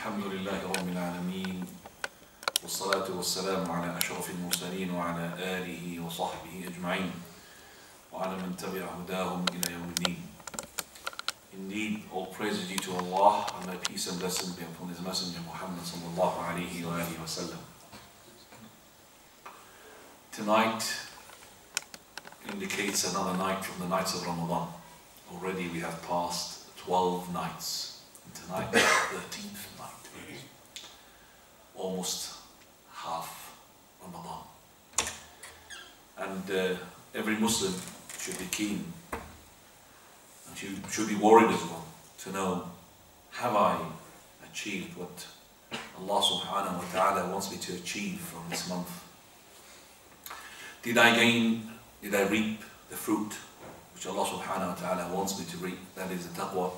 الحمد لله رب العالمين والصلاة والسلام على أشرف المرسلين وعلى آله وصحبه أجمعين وعلى من تبع هداهم إلى يوم الدين. Indeed, all praise is due to Allah, and may peace and blessings be upon His Messenger Muhammad sallallahu alayhi wa alihi wa sallam. Tonight indicates another night from the nights of Ramadan. Already we have passed 12 nights. And tonight, the 13th night. Almost half Ramadan. And every Muslim should be keen and should be worried as well to know, have I achieved what Allah subhanahu wa ta'ala wants me to achieve from this month? Did I reap the fruit which Allah subhanahu wa ta'ala wants me to reap? That is the taqwa.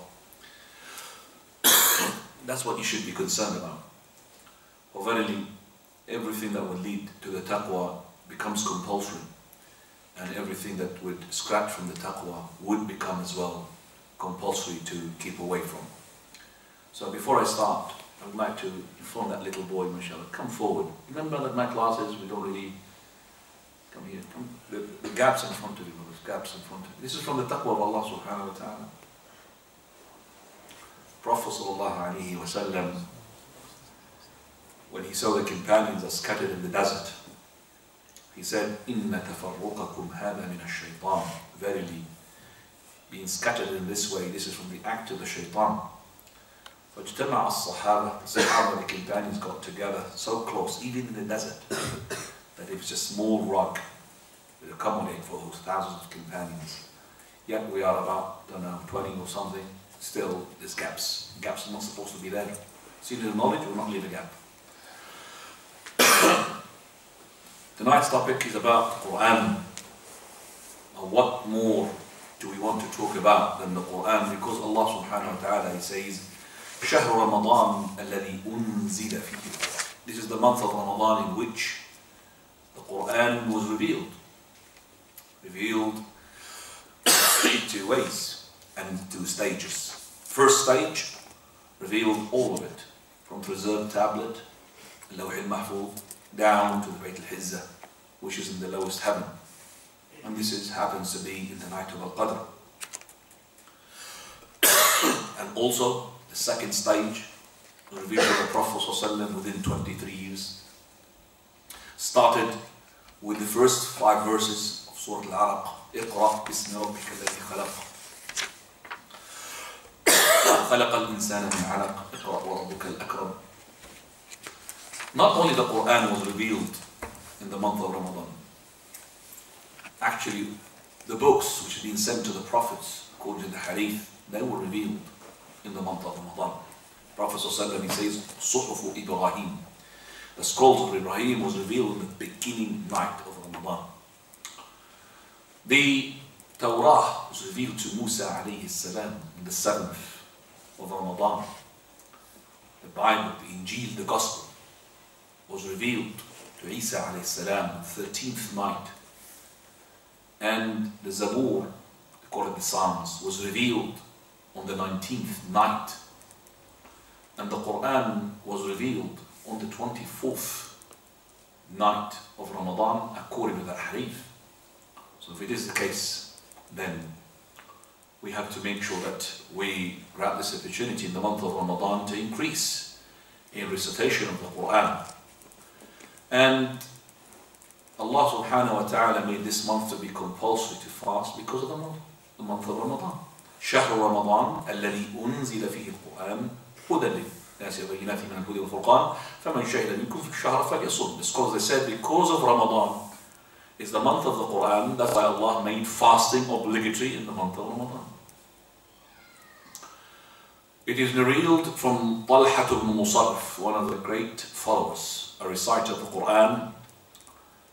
That's what you should be concerned about. For verily, everything that would lead to the taqwa becomes compulsory, and everything that would scratch from the taqwa would become as well compulsory to keep away from. So before I start, I would like to inform that little boy, mashallah, come forward. Remember that my classes, we don't really come here. Come, the gaps in front of you, brothers, gaps in front of you. This is from the taqwa of Allah subhanahu wa ta'ala. Prophet sallallahu alayhi wa sallam, when he saw the companions are scattered in the desert, he said, "Inna tafarruqakum hada min ash-shaytan." Verily, being scattered in this way, this is from the act of the shaitan. فَاجْتَمَعَ الصَّحَابَةِ The Sahaba, the companions, got together so close, even in the desert, that it was a small rock that accommodate for those thousands of companions. Yet we are about, I don't know, 20 or something. Still, there's gaps. Gaps are not supposed to be there. See, the knowledge will not leave a gap. Tonight's topic is about Qur'an. What more do we want to talk about than the Qur'an? Because Allah subhanahu wa ta'ala, He says, شهر رمضان الذي أنزل فيه. This is the month of Ramadan in which the Qur'an was revealed. Revealed in two ways and two stages. First stage, revealed all of it, from preserved tablet, Lawh al-Mahfuz, down to the Bayt al-Hizzah, which is in the lowest heaven. And this happens to be in the night of Al-Qadr. And also, the second stage, revealed by the Prophet ﷺ within 23 years, started with the first 5 verses of Surah Al-Alaq. اقرأ باسم ربك الذي خلق خلق الإنسان من علق اقرأ وربك الأكرم. Not only the Qur'an was revealed in the month of Ramadan. Actually, the books which had been sent to the prophets, according to the hadith, they were revealed in the month of Ramadan. Prophet ﷺ, he says, Suhaib Ibrahim. The scrolls of Ibrahim was revealed in the beginning night of Ramadan. The Torah was revealed to Musa alayhi salam in the 7th of Ramadan. The Bible, the Injil, the Gospel, was revealed to Isa alayhi salam on the 13th night. And the Zabur, according to the Psalms, was revealed on the 19th night. And the Qur'an was revealed on the 24th night of Ramadan, according to the hadith. So if it is the case, then we have to make sure that we grab this opportunity in the month of Ramadan to increase in recitation of the Qur'an. And Allah subhanahu wa ta'ala made this month to be compulsory to fast because of the month of Ramadan. شهر رمضان الذي أنزل فيه القرآن هدى للناس وبينات من الهدى والفرقان فمن شهد منكم في الشهر فليصم. Because they said because of Ramadan is the month of the Qur'an, that's why Allah made fasting obligatory in the month of Ramadan. It is narrated from Talha ibn Musarrif, one of the great followers, a reciter of the Qur'an,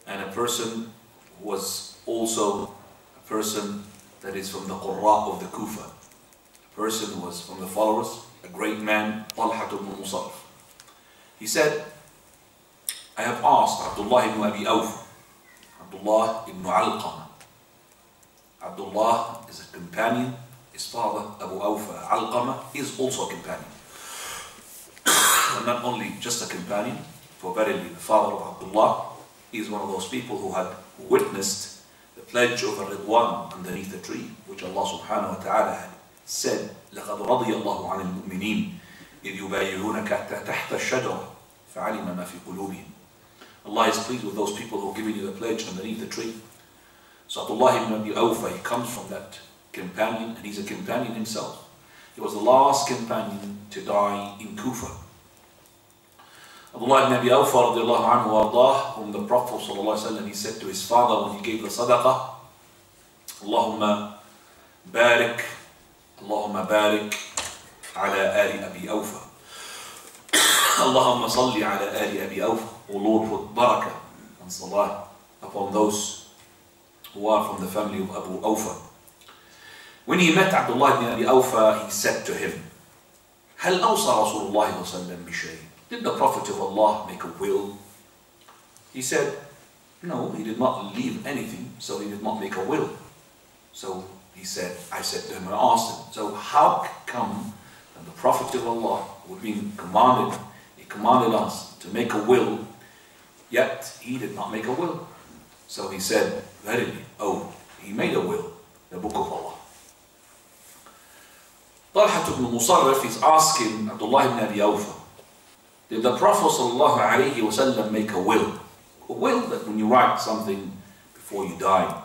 and a person who was also a person that is from the Qurra of the Kufa. A person who was from the followers, a great man, Talha ibn Musarrif. He said, I have asked Abdullah ibn Abi Awf, Abdullah ibn Alqama. Abdullah is a companion. His father, Abu Awfa Alqama, is also a companion. not only just a companion, for verily the father of Abdullah is one of those people who had witnessed the pledge of Ridwan underneath the tree, which Allah subhanahu wa ta'ala had said, لَقَدْ رَضِيَ اللَّهُ عَنِ الْمُؤْمِنِينَ إِذْ يُبَايِعُونَكَ تَحْتَ الشَّجَرَةِ فَعَلِمَ مَا فِي قُلُوبِهِمْ. Allah is pleased with those people who are giving you the pledge underneath the tree. So Abdullah ibn Abi Awfa, he comes from that companion, and he's a companion himself. He was the last companion to die in Kufa. Abdullah ibn Abi Awfa radiallahu anhu wa ardah, whom the Prophet sallallahu alaihi wasallam, he said to his father when he gave the sadaqah, Allahumma barik ala ali Abi Awfa. Allahumma salli ala ali Abi Awfa. O Lord, put barakah and salah upon those who are from the family of Abu Awfa. When he met Abdullah ibn Abi Awfa, he said to him, هل أوصى رسول الله صلى الله عليه وسلم بشيء? Did the Prophet of Allah make a will? He said, no, he did not leave anything, so he did not make a will. So he said, I said to him, I asked him, so how come that the Prophet of Allah would be commanded, he commanded us to make a will, yet he did not make a will? So he said, verily, oh, he made a will, the book of Allah. Talha ibn Musarrif is asking Abdullah ibn Abi Awfa, did the Prophet sallallahu alayhi wasallam make a will? A will that when you write something before you die,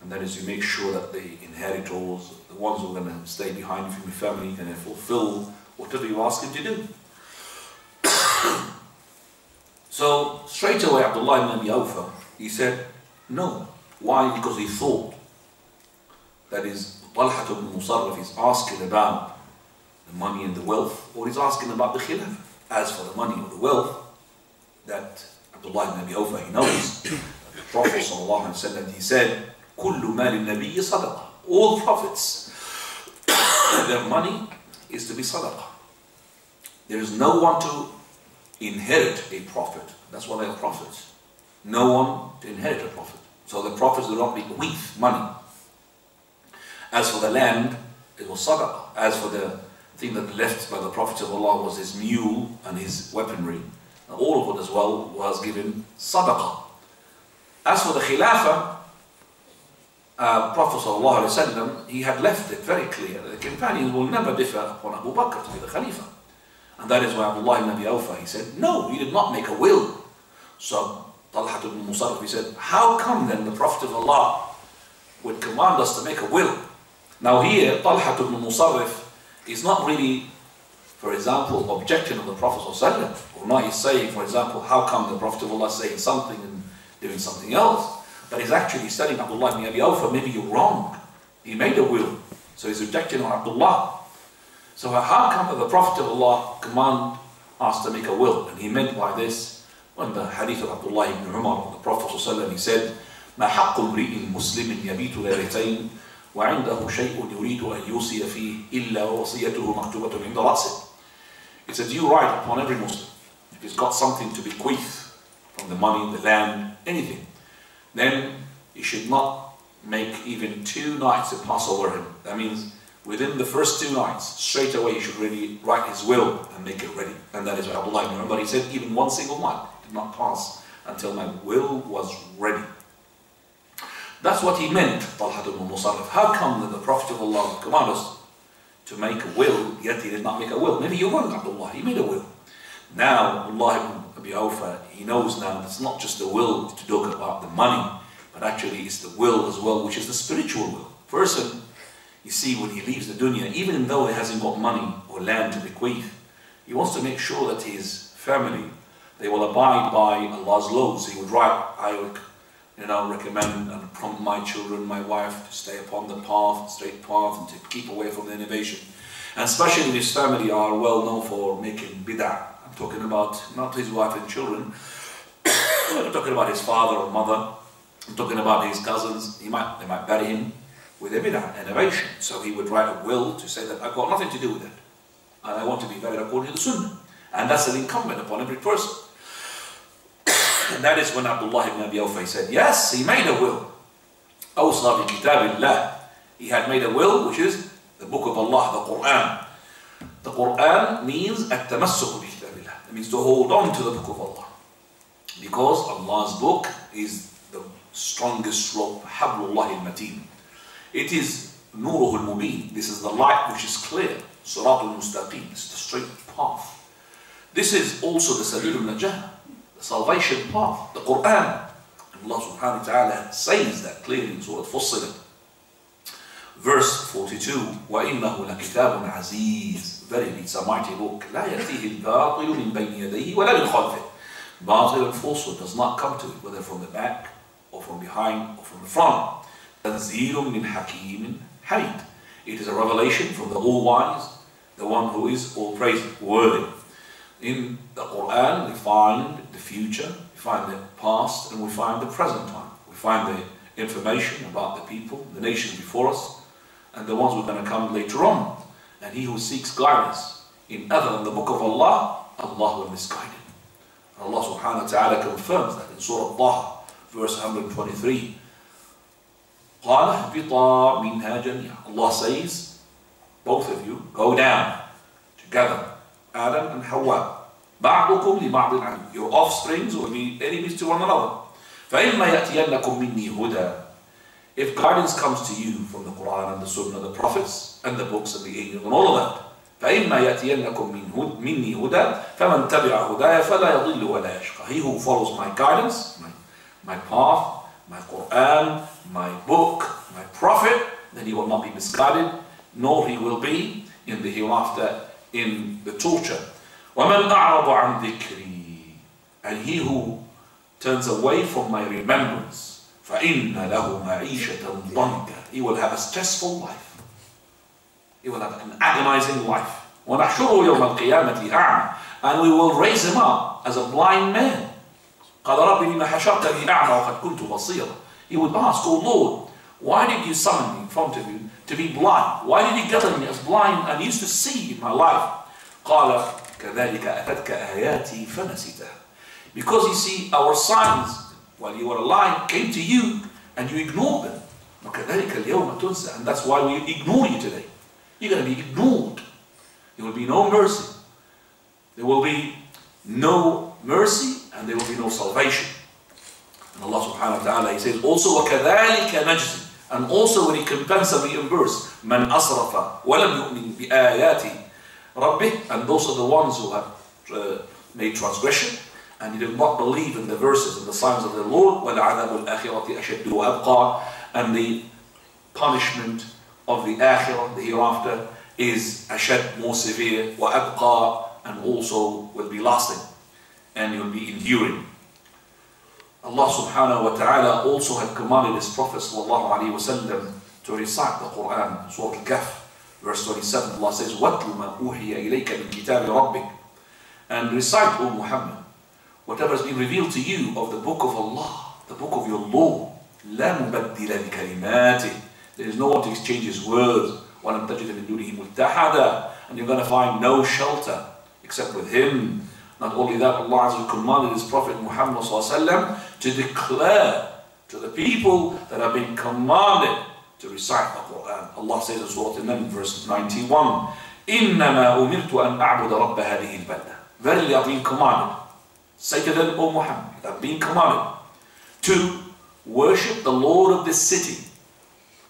and that is you make sure that the inheritors, the ones who are going to stay behind from your family, can fulfill whatever you ask him to do. So straight away Abdullah ibn Abi Awfa, he said, no. Why? Because he thought, that is, Talha ibn Musarrif is asking about the money and the wealth, or he's asking about the khilafah. As for the money or the wealth, that Abdullah ibn Abi Awfa, he knows that the Prophet sallallahu alaihi wasallam, he said, كُلُّ مَالِ النَّبِيِّ صَدَقَةً. All prophets, their money is to be sadaqah. There is no one to inherit a prophet. That's why they are prophets. No one to inherit a prophet. So the prophets do not bequeath money. As for the land, it was sadaqah. As for the thing that left by the Prophet of Allah was his mule and his weaponry, and all of it as well was given sadaqah. As for the khilafah, Prophet sallallahu alaihi wasallam, he had left it very clear that the companions will never differ upon Abu Bakr to be the Khalifa. And that is why Abdullah ibn Abi Awfa, he said, no, he did not make a will. So Talha ibn Musarrif, he said, how come then the Prophet of Allah would command us to make a will? Now here, Talha ibn Musarrif is not really, for example, objecting of the Prophet ﷺ, or not he's saying, for example, how come the Prophet of Allah is saying something and doing something else? But he's actually telling Abdullah ibn Abi Awfa, maybe you're wrong. He made a will, so he's rejecting on Abdullah. So how come the Prophet of Allah command us to make a will? And he meant by this, when the hadith of Abdullah ibn Umar, the Prophet ﷺ, he said, ما حق امرئ مسلم يبيت ليلتين وعنده شيء يريد أن يوصي فيه إلا وصيته مكتوبة عند رأسه. It's a due right upon every Muslim. If he's got something to bequeath from the money, the land, anything, then he should not make even 2 nights to pass over him. That means within the first 2 nights, straight away he should really write his will and make it ready. And that is what Abdullah ibn Umar, he said, even 1 single night did not pass until my will was ready. That's what he meant, Talha ibn Musarrif. How come that the Prophet of Allah would command us to make a will, yet he did not make a will? Maybe you're wrong, Abdullah, he made a will. Now, Abdullah ibn Abi Awfa, he knows now it's not just the will to talk about the money, but actually it's the will as well, which is the spiritual will. Person, you see, when he leaves the dunya, even though he hasn't got money or land to bequeath, he wants to make sure that his family, they will abide by Allah's laws. He would write, I would recommend and prompt my children, my wife, to stay upon the path, straight path, and to keep away from the innovation. And especially if his family are well known for making bid'ah. I'm talking about not his wife and children, I'm talking about his father or mother, I'm talking about his cousins. They might bury him with a bid'ah, innovation. So he would write a will to say that I've got nothing to do with it, and I want to be buried according to the Sunnah. And that's an incumbent upon every person. And that is when Abdullah ibn Abi Awfa said, yes, he made a will. أوصى بكتاب الله. He had made a will, which is the book of Allah, the Qur'an. The Qur'an means التمسك بكتاب الله. It means to hold on to the book of Allah. Because Allah's book is the strongest rope, حبل الله المتين. It is نوره المبين. This is the light which is clear. صراط المستقيم. It's the straight path. This is also the سبيل النجاة, the salvation path, the Qur'an. Allah subhanahu wa ta'ala says that clearly in Surah Fussilat. Verse 42, وَإِنَّهُ لَكِتَابٌ عَزِيزٌ. Verily, it's a mighty book. لَا يَأْتِيهِ الْبَاطِلُ مِنْ بَيْنِ يَدَيْهِ وَلَا مِنْ خَلْفِهِ. Batil and falsehood does not come to it, whether from the back, or from behind, or from the front. تَنْزِيلٌ مِنْ حَكِيمٍ حَمِيدٍ. It is a revelation from the all-wise, the one who is all-praiseworthy. In the Qur'an, we find the future, we find the past, and we find the present time. We find the information about the people, the nations before us, and the ones who are going to come later on. And he who seeks guidance in other than the book of Allah, Allah will misguide him. And Allah subhanahu wa ta'ala confirms that in Surah Taha, verse 123. قَالَ اهْبِطَا مِنْهَا جَمِيعًا. Allah says, both of you go down together, Adam and Hawa. بَعْضُكُمْ لِبَعْضٍ عَدُوٌّ. Your offsprings will be enemies to one another. فَإِمَّا يَأْتِيَنَّكُمْ مِنِّي هُدًى. If guidance comes to you from the Qur'an and the Sunnah, the prophets and the books and the angels and all of that, فَإِمَّا يَأْتِيَنَّكُمْ مِنِّي هُدًى فَمَنْ تَبِعَ هُدَايَ فَلَا يَضِلُّ وَلَا يَشْقَى. He who follows my guidance, my path, my Qur'an, my book, my prophet, then he will not be misguided, nor he will be in the hereafter in the torture. وَمَنْ أَعْرَضَ عَنْ ذِكْرِي. And he who turns away from my remembrance, فَإِنَّ لَهُ مَعِيشَةً ضَنْكَ. He will have a stressful life. He will have an agonizing life. وَنَحْشُرُهُ يَوْمَ الْقِيَامَةِ أَعْمَى. And we will raise him up as a blind man. قَالَ رَبِّ لِمَ حَشَرْتَنِي أَعْمَى وَقَدْ كُنْتُ بَصِيرًا. He would ask, O Lord, why did you summon me in front of you to be blind? Why did you gather me as blind and used to see in my life? قَالَ كَذَلِكَ أَتَتْكَ آيَاتِي فَنَسِيتَهَا. Because you see, our signs, while you were alive, came to you and you ignored them. وَكَذَلِكَ الْيَوْمَ تُنْسَى. And that's why we ignore you today. You're going to be ignored. There will be no mercy. There will be no mercy and there will be no salvation. And Allah subhanahu wa ta'ala, he says also, وَكَذَلِكَ نَجْزِي. And also when he recompense and reimburse مَنْ أَصْرَفَ وَلَمْ يُؤْمِنْ بِآيَاتِ رَبِّهِ. And those are the ones who have made transgression and he did not believe in the verses and the signs of the Lord. وَلَعَذَابُ الْآخِرَةِ أَشَدُّ وَأَبْقَى. And the punishment of the akhirah, the hereafter, is ashad, more severe, وَأَبْقَى, and also will be lasting and you'll be enduring. Allah subhanahu wa ta'ala also had commanded his Prophet sallallahu alayhi wa sallam to recite the Qur'an. Surah Al-Kahf, verse 27, Allah says, وَاتْلُ مَا أُوحِيَ إِلَيْكَ مِنْ كِتَابِ رَبِّكَ. And recite, O Muhammad, whatever has been revealed to you of the book of Allah, the book of your Lord. لَا مُبَدِّلَ لِكَلِمَاتِهِ. There is no one to exchange his words. وَلَمْ تَجِدَ مِن دُونِهِ مُلْتَحَدًا. And you're going to find no shelter except with him. Not only that, Allah has commanded his Prophet Muhammad to declare to the people that have been commanded to recite the Qur'an. Allah says in Surah An-Naml, verse 91, إِنَّمَا أُمِرْتُ أَنْ أَعْبُدَ رَبَّ هَذِهِ الْبَلْدَةِ. Verily I've been commanded, say to them, O Muhammad, I've been commanded to worship the Lord of this city,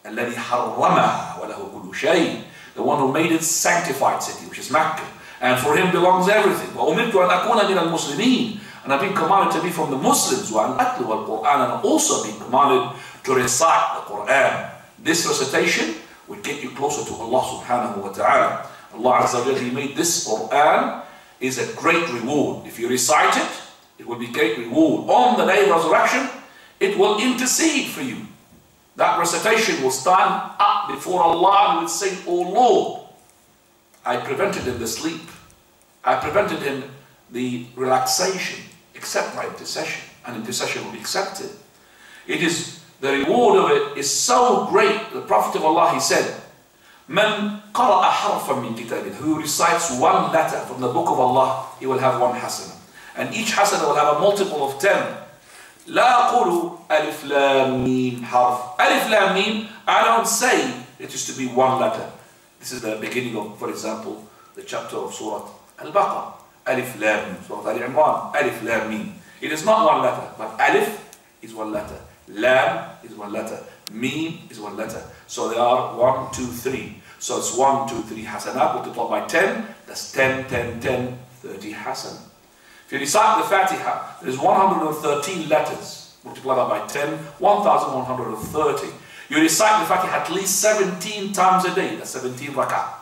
الَّذِي حَرَّمَهَا وَلَهُ كُلُّ شَيْءٍ. The one who made it sanctified city, which is Mecca. And for him belongs everything. وَأُمِرْتُ أَنْ أَكُونَ مِنَ الْمُسْلِمِينَ. And I've been commanded to be from the Muslims. وَأَنْ أَتْلُوَ الْقُرْآنَ. And I've also been commanded to recite the Qur'an. This recitation will get you closer to Allah subhanahu wa ta'ala. Allah Azza wa Jalla, he made this Qur'an is a great reward. If you recite it, it will be great reward. On the day of resurrection, it will intercede for you. That recitation will stand up before Allah and will say, O Lord, I prevented him the sleep. I prevented him the relaxation, except my intercession. And intercession will be accepted. It is, the reward of it is so great. The Prophet of Allah, he said, Man qara'a harfan min kitabin. Who recites one letter from the book of Allah, he will have one hasana. And each hasana will have a multiple of 10. La aqulu alif lam mim harf. Alif lam mim, I don't say it is to be one letter. This is the beginning of, for example, the chapter of Surah Al-Baqarah. Alif Lam Mim. Surah Al-Imran. Alif Lam Mim. It is not one letter, but Alif is one letter. Lam is one letter. Mim is one letter. So they are 1, 2, 3. So it's 1, 2, 3 hasanat multiplied by 10. That's 10, 10, 10, 30 hasan. If you recite the Fatiha, there is 113 letters multiplied by 10, 1130. You recite the Fatiha at least 17 times a day. That's 17 rak'ah.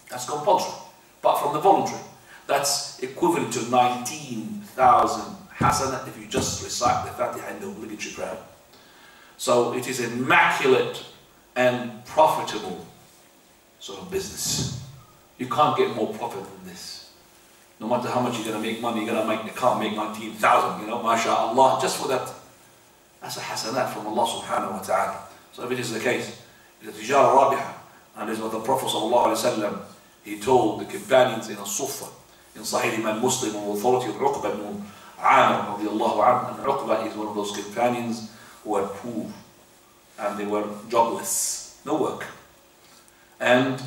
That's compulsory. Apart from the voluntary, that's equivalent to 19,000 hasanat if you just recite the Fatiha in the obligatory prayer. So it is immaculate and profitable sort of business. You can't get more profit than this. No matter how much you're going to make money, you can't make 19,000, you know, mashallah, just for that. That's a hasanat from Allah subhanahu wa ta'ala. So if it is the case, it is tijara rabiha, and this is what the Prophet sallallahu alayhi wa sallam, he told the companions in a-Suffah, in Sahih Imam Muslim, on the authority of Uqba ibn Amir radiallahu anhu, and Uqba is one of those companions who were poor, and they were jobless, no work. And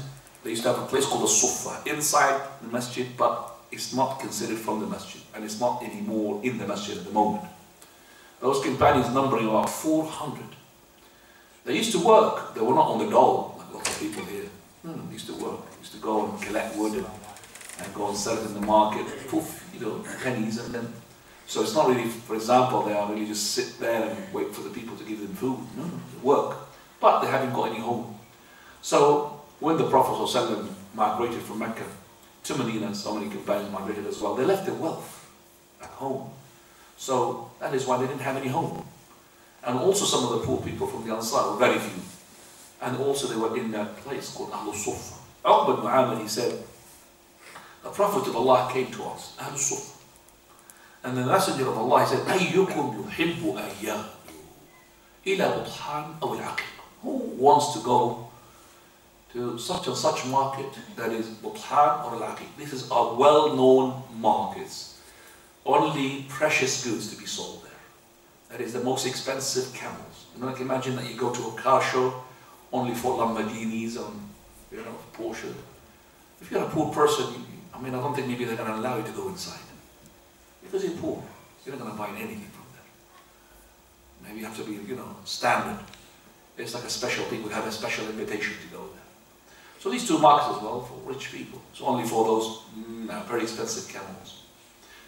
they used to have a place called a-Suffah, inside the masjid, but it's not considered from the masjid, and it's not anymore in the masjid at the moment. Those companions numbering about 400. They used to work, they were not on the dole, like a lot of people here. No, they used to work, they used to go and collect wood and go and sell it in the market, poof, you know, pennies, and then. So it's not really, for example, they are really just sit there and wait for the people to give them food. No, they work, but they haven't got any home. So when the Prophet ﷺ migrated from Mecca to Medina, so many companions migrated as well, they left their wealth at home. So that is why they didn't have any home. And also some of the poor people from the Ansar were very few. And also they were in that place called Ahlul Suffah. Uqba ibn Amir, he said, the Prophet of Allah came to us, Ahlul Suffah. And the Messenger of Allah, he said, أَيُّكُمْ يُحِبُّ أَيَّهُ إِلَى بُطْحَانٍ أَوْ الْعَقِيقَ. Who wants to go to such and such market, that is Buthan or Al-Aqiq? This is our well-known markets. Only precious goods to be sold there. That is the most expensive camels. You know, like imagine that you go to a car show only for Lamborghinis and, you know, Porsche. If you're a poor person, I mean, I don't think maybe they're going to allow you to go inside. Because you're poor, you're not going to buy anything from there. Maybe you have to be, you know, standard. It's like a special, people have a special invitation to go there. So these two markets as well for rich people. So only for those very expensive camels.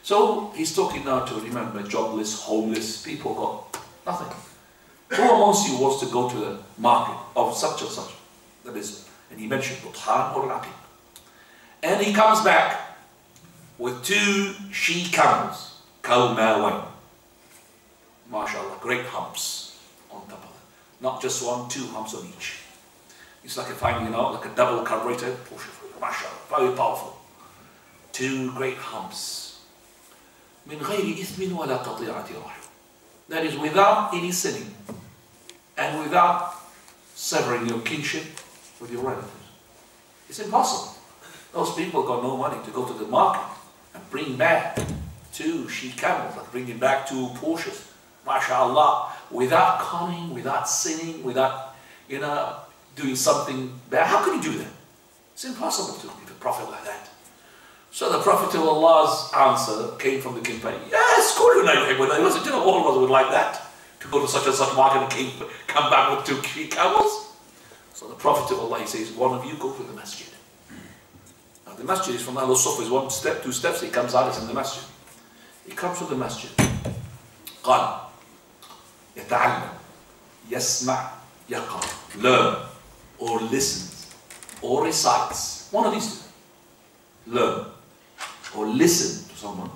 So he's talking now to, remember, jobless, homeless people got nothing. Who amongst you wants to go to the market of such and such? That is, and he mentioned Buthan or Al-Aqiq. And he comes back with 2 she camels, Kalmawain. MashaAllah, great humps on top of it. Not just 1, 2 humps on each. It's like a fine, you know, like a double carburetor, MashaAllah, very powerful. 2 great humps. من غير إثم ولا قطيعة رحم. That is without any sinning and without severing your kinship with your relatives. It's impossible. Those people got no money to go to the market and bring back 2 she camels, like bringing back 2 Porsches, MashaAllah, without coming, without sinning, without, you know, doing something bad. How can you do that? It's impossible to be a prophet like that. So the Prophet of Allah's answer came from the companion. Yes, you know, all of us would like that, to go to such and such market and come back with 2 she camels. So the Prophet of Allah, he says, one of you go to the masjid. Now the masjid is from Ahlul Suffah, is 1 step, 2 steps, he comes out, it's in the masjid. He comes to the masjid. قال يتعلم يسمع يقرأ. Learn or listens or recites. One of these 2. Learn or listen to someone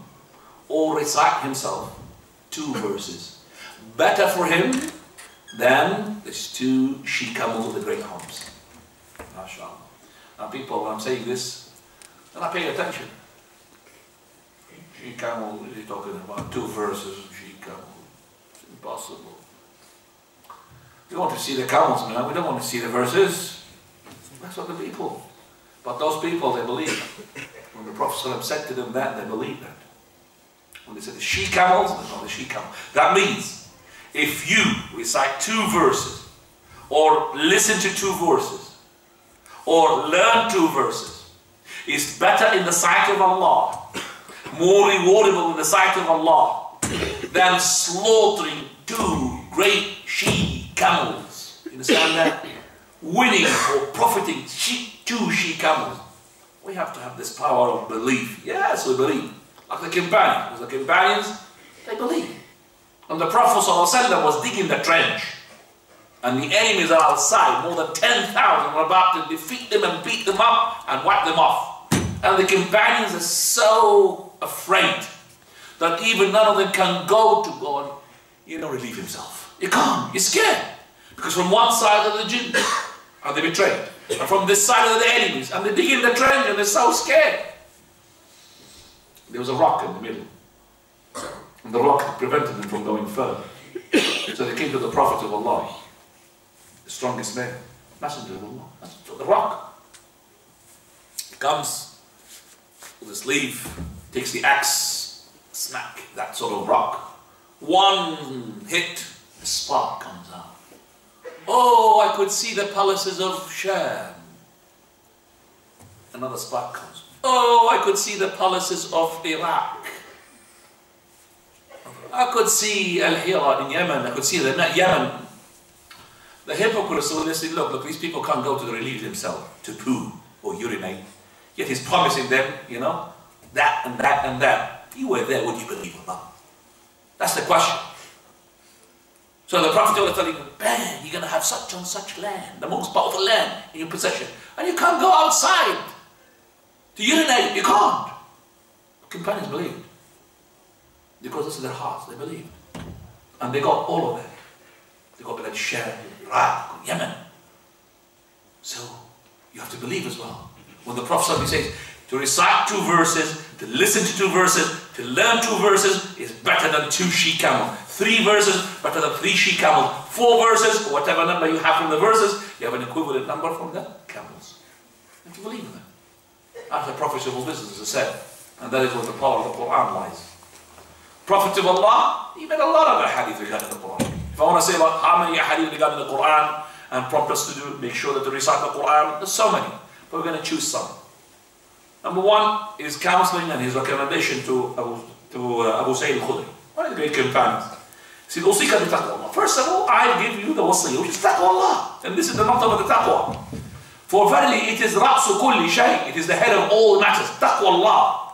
or recite himself 2 verses. Better for him than these 2 she camels with the great humps. MashaAllah. Now people, when I'm saying this, they're not paying attention. She camel, is he talking about 2 verses of she camel? It's impossible. We want to see the camels, man. We don't want to see the verses. That's what the people. But those people, they believe. When the Prophet ﷺ said to them that, they believe that. When they said the she camels, they call the she camel. That means, if you recite 2 verses, or listen to 2 verses, or learn 2 verses, is better in the sight of Allah, more rewardable in the sight of Allah, than slaughtering 2 great she camels. You understand that? Winning or profiting 2 she camels. We have to have this power of belief. Yes, we believe. Like the companions. The companions, they believe. And the Prophet ﷺ was digging the trench. And the enemies are outside. More than 10,000 were about to defeat them and beat them up and wipe them off. And the companions are so afraid that even none of them can go and, relieve himself. You can't. You're scared. Because from one side of the jinn, and they betrayed. And from this side of the enemies, and they're digging the trench and they're so scared. There was a rock in the middle. And the rock prevented them from going further. So they came to the Prophet of Allah, the strongest man, messenger of Allah, the rock. He comes with his sleeve, takes the axe, smack that sort of rock. One hit, a spark comes out. Oh, I could see the palaces of Sham. Another spark comes. Oh, I could see the palaces of Iraq. I could see Al-Hira in Yemen. I could see the Yemen. The hypocrites will say, look, these people can't go to relieve themselves, to poo or urinate. Yet he's promising them, that and that and that. If you were there, would you believe or not? That's the question. So the Prophet will tell you, bang, you're going to have such and such land, the most powerful land in your possession. And you can't go outside to urinate. You can't. The companions believed. Because this is their hearts. They believed. And they got all of that. They got Bilad Sham, Iraq, Yemen. So you have to believe as well. When the Prophet says, to recite 2 verses, to listen to 2 verses, to learn 2 verses is better than 2 she camels. 3 verses better than 3 she camels. 4 verses, or whatever number you have from the verses, you have an equivalent number from the camels. You have to believe in that. That's the profitable business, as I said. And that is where the power of the Qur'an lies. Prophet of Allah, he made a lot of hadith regarding the Qur'an. If I want to say about how many hadith regarding the Qur'an and prompt us to do, make sure that we recite the Qur'an, there's so many. But we're going to choose some. Number 1 is counseling and his recommendation to Abu Sayyid al-Khudri, one of the great companions. He said, "Usika bi taqwa." First of all, I give you the wasiyah, which is taqwa Allah. And this is the matter of the taqwa. For verily it is ra'su kulli shay. It is the head of all matters. Taqwa Allah.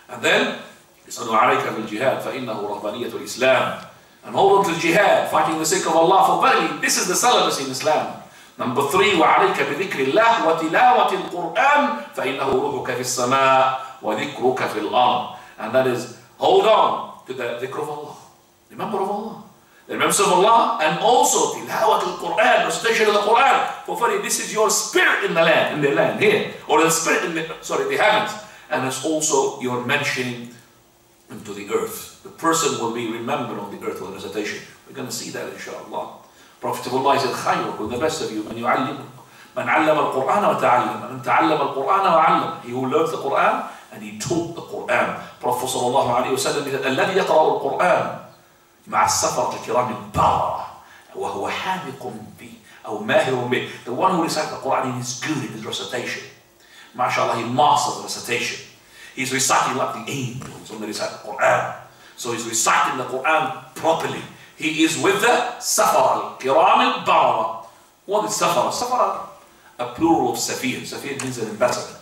And then, يَصَلُوا عَلَيْكَ بِالْجِهَادِ فَإِنَّهُ رَهْبَانِيَّةُ الْإِسْلَامِ. And hold on to jihad, fighting the sake of Allah. For verily, this is the celibacy in Islam. Number 3, وَعَلَيْكَ بِذِكْرِ اللَّهِ وَتِلَاوَةِ الْقُرْآنِ فَإِنَّهُ رُوحُكَ فِي السَّمَاءِ وَذِكْرُكَ فِي الْأَرْضِ. And that is, hold on to the dhikr of Allah. Remember of Allah. The remembrance of Allah, and also tilawat al-Qur'an, recitation of the Qur'an. For funny, this is your spirit in the land here, or the spirit in the heavens, and it's also your mentioning into the earth. The person will be remembered on the earth with recitation. We're going to see that, inshallah. Prophet of Allah said, "Khayrukum, the best of you, man yu'allimukum, man 'allama al-Qur'an wa ta'allama, man ta'allama al-Qur'an wa 'allama." He who learns the Qur'an and he taught the Qur'an. Prophet sallallahu alaihi wasallam said, "Alladhi yaqra'u al-Qur'an مع السفرة الكرام البررة وهو حاذق به أو ماهر به." The one who recites the Quran is good in his recitation. MashaAllah, he masters the recitation. He's reciting like the angels when they recite the Quran. So he's reciting the Quran properly. He is with the Safar al-Kiram al-Barara. What is Safar? Safar, a plural of Safir. Safir means an ambassador.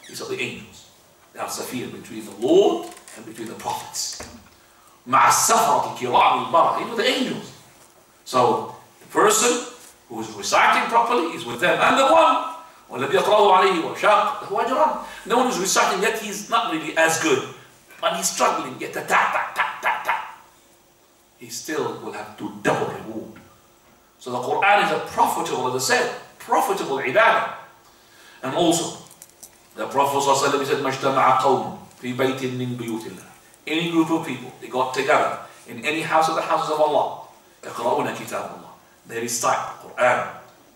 These are the angels. They are Safir between the Lord and between the prophets. مع السفرة الكرام البررة, with the angels. So the person who is reciting properly is with them, and the one والذي يقرأه عليه وشاق له أجران. No one who's reciting yet he's not really as good, but he's struggling yet to ta. He still will have to double reward. So the Quran is a profitable, as I said, profitable ibadah. And also the Prophet ﷺ said, "Majtama'a qawm fi baytin min buyut Allah." Any group of people, they got together in any house of the houses of Allah. يقرؤون كتاب الله. They recite the Quran,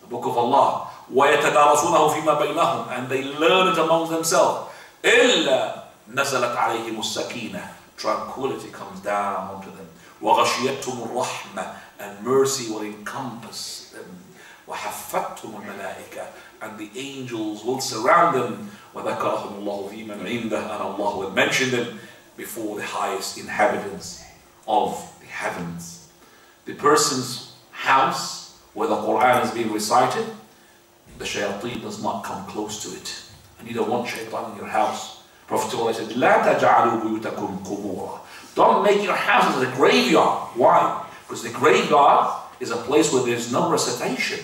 the book of Allah. ويتدارسونه فيما بينهم, and they learn it among themselves. إلا نزلت عليهم السكينة. Tranquility comes down to them. وغشيتهم الرحمة, and mercy will encompass them. وَحَفَّتْهُمُ الْمَلَائِكَةِ, and the angels will surround them. وَذَكَرَهُمُ اللَّهُ فِي مَنْ عِنْدَهُ, and Allah will mention them before the highest inhabitants of the heavens. The person's house where the Qur'an is being recited, the shayateen does not come close to it. And you don't want shaitan in your house. Prophet said, لَا تَجْعَلُوا بُيُوتَكُمْ قُبُورًا. Don't make your houses a graveyard. Why? Because the graveyard is a place where there is no recitation.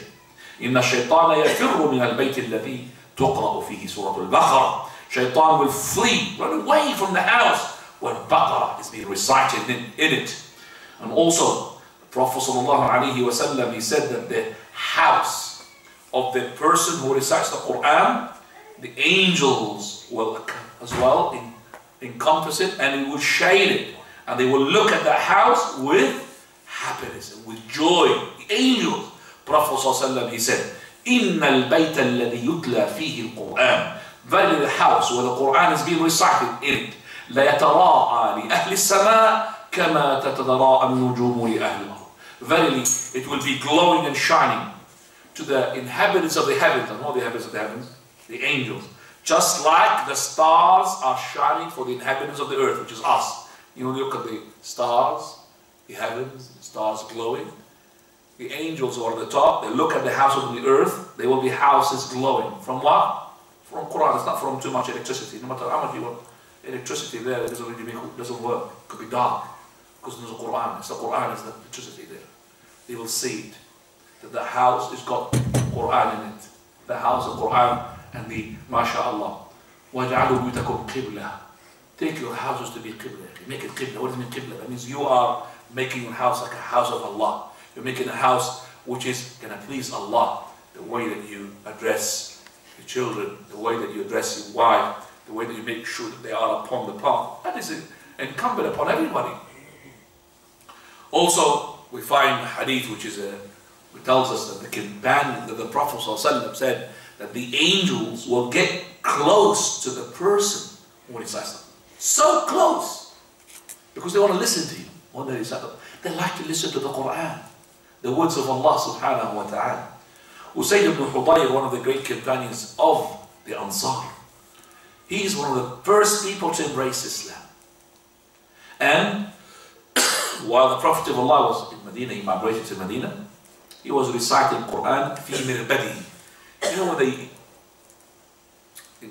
إِنَّ الشَّيْطَانَ يَفِرُّ مِنَ الْبَيْتِ الَّذِي تُقْرَأُ فِيهِ سُورَةُ الْبَقَرَةِ. Shaitan will flee, run away from the house where Baqarah is being recited in it. And also, the Prophet ﷺ, he said that the house of the person who recites the Qur'an, the angels will as well encompass it, and it will shade it, and they will look at that house with happiness and with joy. The angels. Prophet ﷺ, he said, إِنَّ الْبَيْتَ الَّذِي يُتْلَى فِيهِ الْقُرْآنِ. Verily the house where the Qur'an is being recited in it, لَيَتَرَاءَى لِأَهْلِ السَّمَاءِ كَمَا تَتَرَاءَى النُّجُومُ لِأَهْلِ الْأَرْضِ. Verily it will be glowing and shining to the inhabitants of the heavens. And what are the inhabitants of the heavens? The angels. Just like the stars are shining for the inhabitants of the earth, which is us. You know, look at the stars, the heavens, the stars glowing. The angels are at the top, they look at the house of the earth, they will be houses glowing. From what? From Qur'an. It's not from too much electricity. No matter how much you want electricity there, it doesn't really doesn't work. It could be dark. Because there's a Qur'an. It's the Qur'an, it's the electricity there. They will see it. That the house has got Qur'an in it. The house of Qur'an and the MashaAllah. وَجَعَلُوا بُيُوتَكُمْ قِبْلَةً. Take your houses to be qibla. Make it qibla. What does it mean qibla? That means you are making your house like a house of Allah. You're making a house which is going to please Allah. The way that you address your children, the way that you address your wife, the way that you make sure that they are upon the path. That is incumbent upon everybody. Also, we find a hadith which tells us that the companion, that the Prophet ﷺ said that the angels will get close to the person when he says them. So close! Because they want to listen to you when they recite them. They like to listen to the Qur'an, the words of Allah subhanahu wa ta'ala. Suhaib ibn Hudayr, one of the great companions of the Ansar, he is one of the first people to embrace Islam. And while the Prophet of Allah was in Medina, he migrated to Medina, he was reciting Qur'an fi mirbadi. You know when they,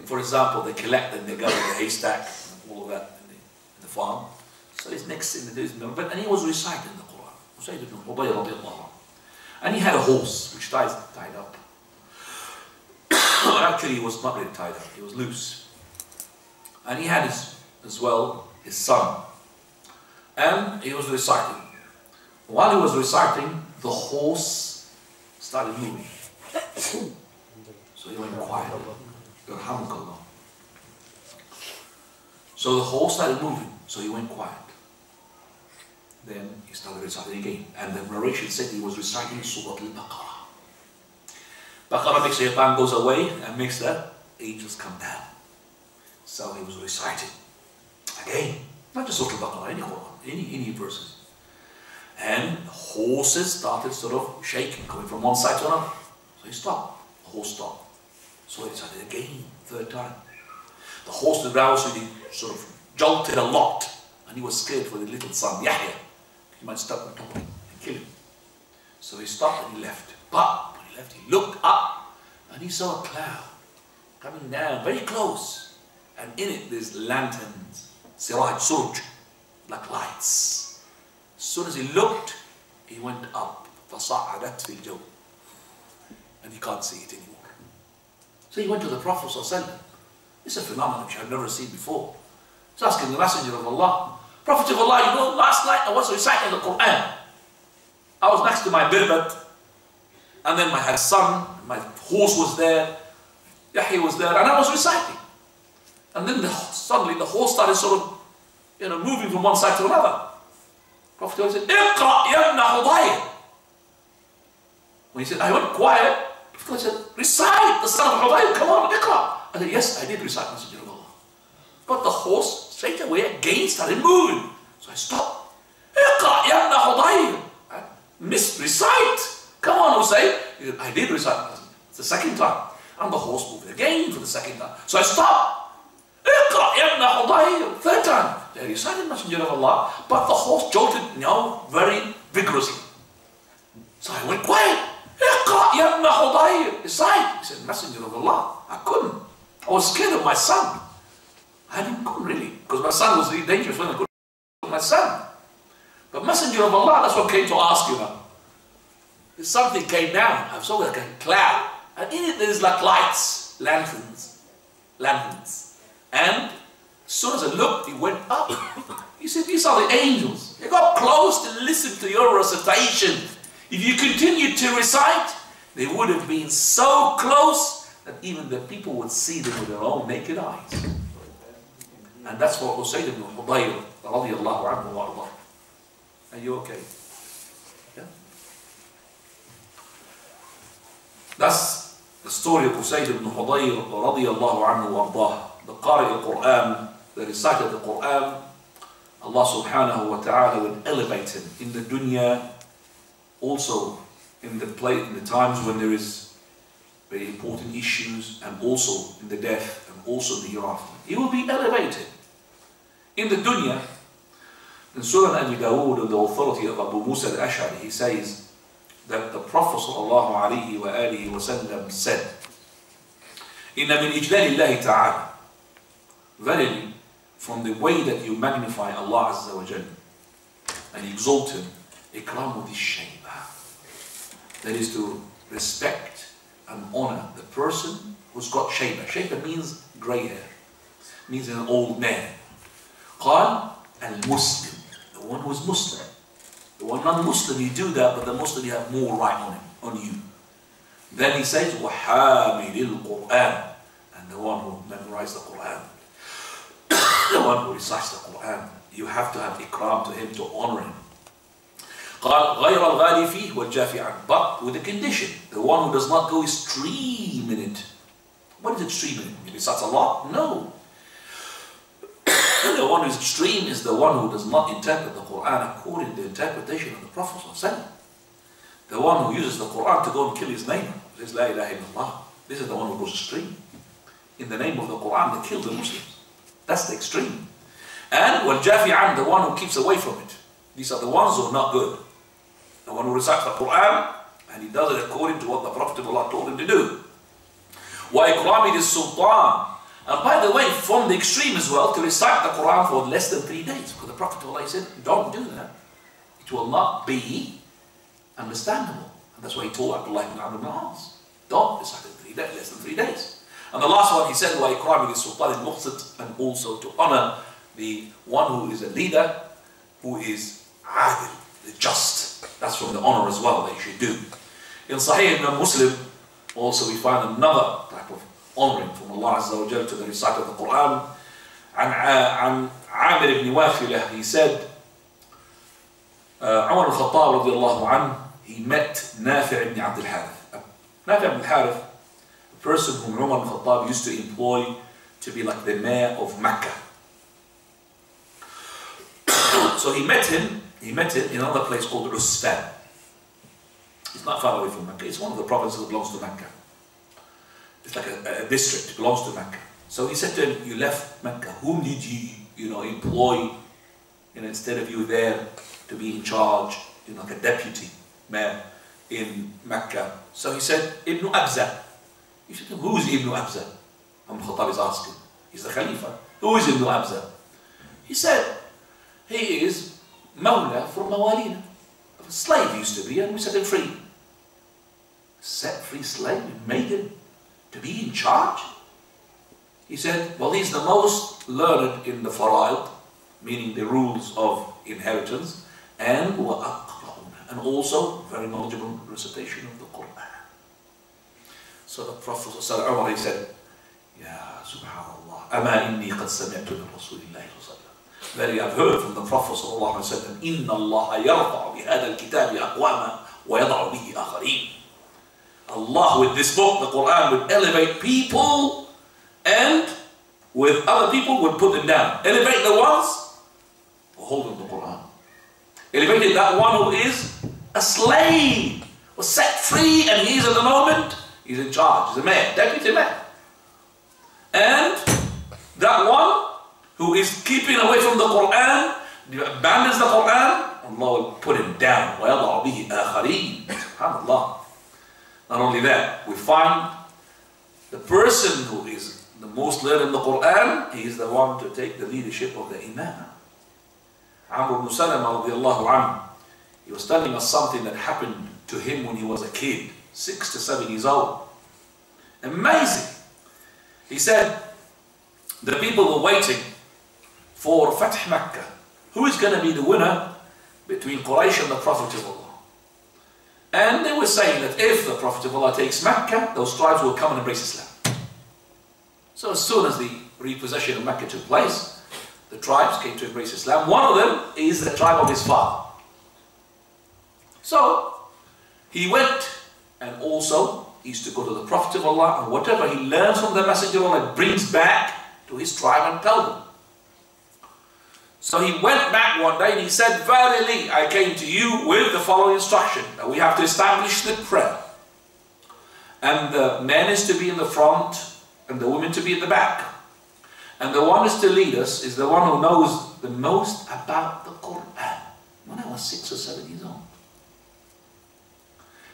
for example, they collect and they gather the haystack, all of that in the farm. So he's next in the mirbad, and he was reciting the Qur'an. Suhaib ibn Hudayr radiallahu anhu. And he had a horse which tied up. Actually, he was not really tied up, he was loose. And he had as well his son. And he was reciting. While he was reciting, the horse started moving. So he went quiet. So the horse started moving, so he went quiet. Then he started reciting again. And the narration said he was reciting Surah Al-Baqarah. Baqarah makes shaitan goes away and makes the angels come down. So he was reciting again. Not just Surah Al-Baqarah, any Quran, any verses. And the horses started sort of shaking, going from one side to another. So he stopped. The horse stopped. So he recited again, third time. The horse the ground sort of jolted a lot. And he was scared for the little son, Yahya. He might stop on top of him and kill him. So he stopped and he left. But when he left, he looked up and he saw a cloud coming down very close. And in it there's lanterns, siraj, surj, like lights. As soon as he looked, he went up. فَصَعَدَتْ فِي الْجَوْءِ. And he can't see it anymore. So he went to the Prophet ﷺ. It's a phenomenon which I've never seen before. He's asking the Messenger of Allah, Prophet of Allah, you know, last night I was reciting the Qur'an. I was next to my birbat, and then I had son, my horse was there, Yahya was there, and I was reciting. And then suddenly the horse started sort of, moving from one side to another. Prophet said, "Iqra ya ibn Hudayr." When he said, I went quiet, Prophet said, recite, the son of Hudayr, come on, Iqra. I said, yes, I did recite, Messenger of Allah. But the horse straight away again started moving. So I stopped. Iqra ya ibn Hudayr. Recite. Come one who say, I did recite. It's the second time. And the horse moved again for the second time. So I stopped. اقرأ يا ابن حضير. Third time. They recited Messenger of Allah, but the horse jolted, very vigorously. So I went quiet. اقرأ يا ابن حضير. Recite. He said, Messenger of Allah. I couldn't. I was scared of my son. I couldn't really, because my son was really dangerous when I couldn't my son. But Messenger of Allah, that's what came to ask you now. Something came down. I saw like a cloud. And in it there is like lights, lanterns. And as soon as I looked, it went up. He said, these are the angels. They got close to listen to your recitation. If you continued to recite, they would have been so close that even the people would see them with their own naked eyes. And that's what Suhaib ibn Hudayr radiyallahu anhu wa ardah. Are you okay? Yeah? That's the story of Suhaib ibn Hudayr radiyallahu anhu wa ardah. The Qari al-Qur'an, the recited the Qur'an, Allah subhanahu wa ta'ala will elevate him in the dunya, also in the times when there is very important issues, and also in the death, and also in the hereafter. He will be elevated. In the dunya, in Surah Abi Dawood, the authority of Abu Musa al-Ash'ari, he says that the Prophet sallallahu alayhi wa alihi wa sallam said, Inna min ijlali Allahi ta'ala, verily, from the way that you magnify Allah Azza wa Jal and exalt Him, ikramu shayba, that is to respect and honor the person who's got shayba. Shayba means grey hair, means an old man. Qal al-Muslim, the one who is Muslim. The one non-Muslim, you do that, but the Muslim, you have more right on him, on you. Then he says, وَحَامِلِ الْقُرْآنِ, and the one who memorized the Qur'an. The one who recites the Qur'an. You have to have ikram to him, to honor him. قال غير الغالي فيه والجافي عنه, but with a condition, the one who does not go extreme in it. What is extreme in it? He recites a lot? No. The one who is extreme is the one who does not interpret the Qur'an according to the interpretation of the Prophet ﷺ. The one who uses the Qur'an to go and kill his neighbor. Says La ilaha illallah. This is the one who goes extreme. In the name of the Qur'an, they kill the Muslims. That's the extreme. And wal-jafi an, the one who keeps away from it. These are the ones who are not good. The one who recites the Qur'an and he does it according to what the Prophet of Allah told him to do. Wa ikrami lis-sultan. And by the way, from the extreme as well, to recite the Qur'an for less than 3 days. Because the Prophet of Allah said, don't do that. It will not be understandable. And that's why he told Abdullah ibn Amr ibn al-As, don't recite it 3 days, less than 3 days. And the last one he said, wa ikrami lis-sultan al-muqsit, and also to honor the one who is a leader, who is adil, the just. That's from the honor as well that you should do. In Sahih ibn Muslim, also we find another type of honoring from Allah Azza wa Jal to the recite of the Qur'an. And Amir ibn Wafilah, he said, Umar al-Khattab radiallahu anhu, he met Nafi' ibn Abd al-Harith. Nafi' ibn al-Harith, a person whom Umar al-Khattab used to employ to be like the mayor of Mecca. So he met him in another place called Usfan. It's not far away from Mecca. It's one of the provinces that belongs to Mecca. It's like a district, it belongs to Mecca. So he said to him, you left Mecca. Whom did you employ, instead of you there to be in charge, like a deputy mayor in Mecca? So he said, Ibn Abza. He said, who is Ibn Abza? Umar Khattab is asking. He's the Khalifa. Who is Ibn Abza? He said, he is Mawla from Mawalina. A slave used to be, and we set him free. Set free slave, we made him to be in charge? He said, well, he's the most learned in the fara'id, meaning the rules of inheritance, and also very knowledgeable recitation of the Qur'an. So the Prophet ﷺ, he said, Ya subhanallah, ama inni qad sami'tu min Rasulillahi sallallahu. Very, I've heard from the Prophet ﷺ, Inna Allah yarfa'u bihada al-kitabi aqwama wa yada'u bihi akharin. Allah with this book, the Qur'an, would elevate people, and with other people would put them down. Elevate the ones who hold on the Qur'an. Elevated that one who is a slave was set free, and he's at the moment, he's in charge. He's a mayor, deputy mayor. And that one who is keeping away from the Qur'an, abandons the Qur'an, Allah will put him down. وَيَضَعُ بِهِ آخَرِينَ. SubhanAllah. Not only that, we find the person who is the most learned in the Qur'an, he is the one to take the leadership of the Imam. Amr ibn Salama radiallahu anhu, he was telling us something that happened to him when he was a kid, 6 to 7 years old. Amazing. He said, the people were waiting for Fath Makkah. Who is going to be the winner between Quraysh and the Prophet of Allah? And they were saying that if the Prophet of Allah takes Mecca, those tribes will come and embrace Islam. So as soon as the repossession of Mecca took place, the tribes came to embrace Islam. One of them is the tribe of his father. So he went, and also he used to go to the Prophet of Allah, and whatever he learns from the Messenger of Allah brings back to his tribe and tells them. So he went back one day and he said, verily, I came to you with the following instruction, that we have to establish the prayer. And the man is to be in the front and the women to be in the back. And the one is to lead us is the one who knows the most about the Qur'an. When I was 6 or 7 years old.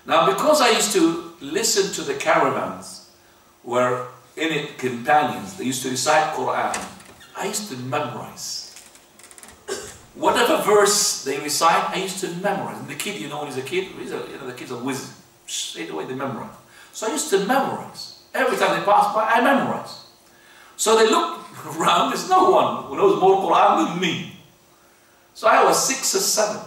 Now because I used to listen to the caravans where in it companions, they used to recite Qur'an, I used to memorize. Whatever verse they recite, I used to memorize. And the kid, you know, when he's a kid, the kids are wizards. Straight away they memorize. So I used to memorize. Every time they pass by, I memorize. So they look around, there's no one who knows more Qur'an than me. So I was 6 or 7.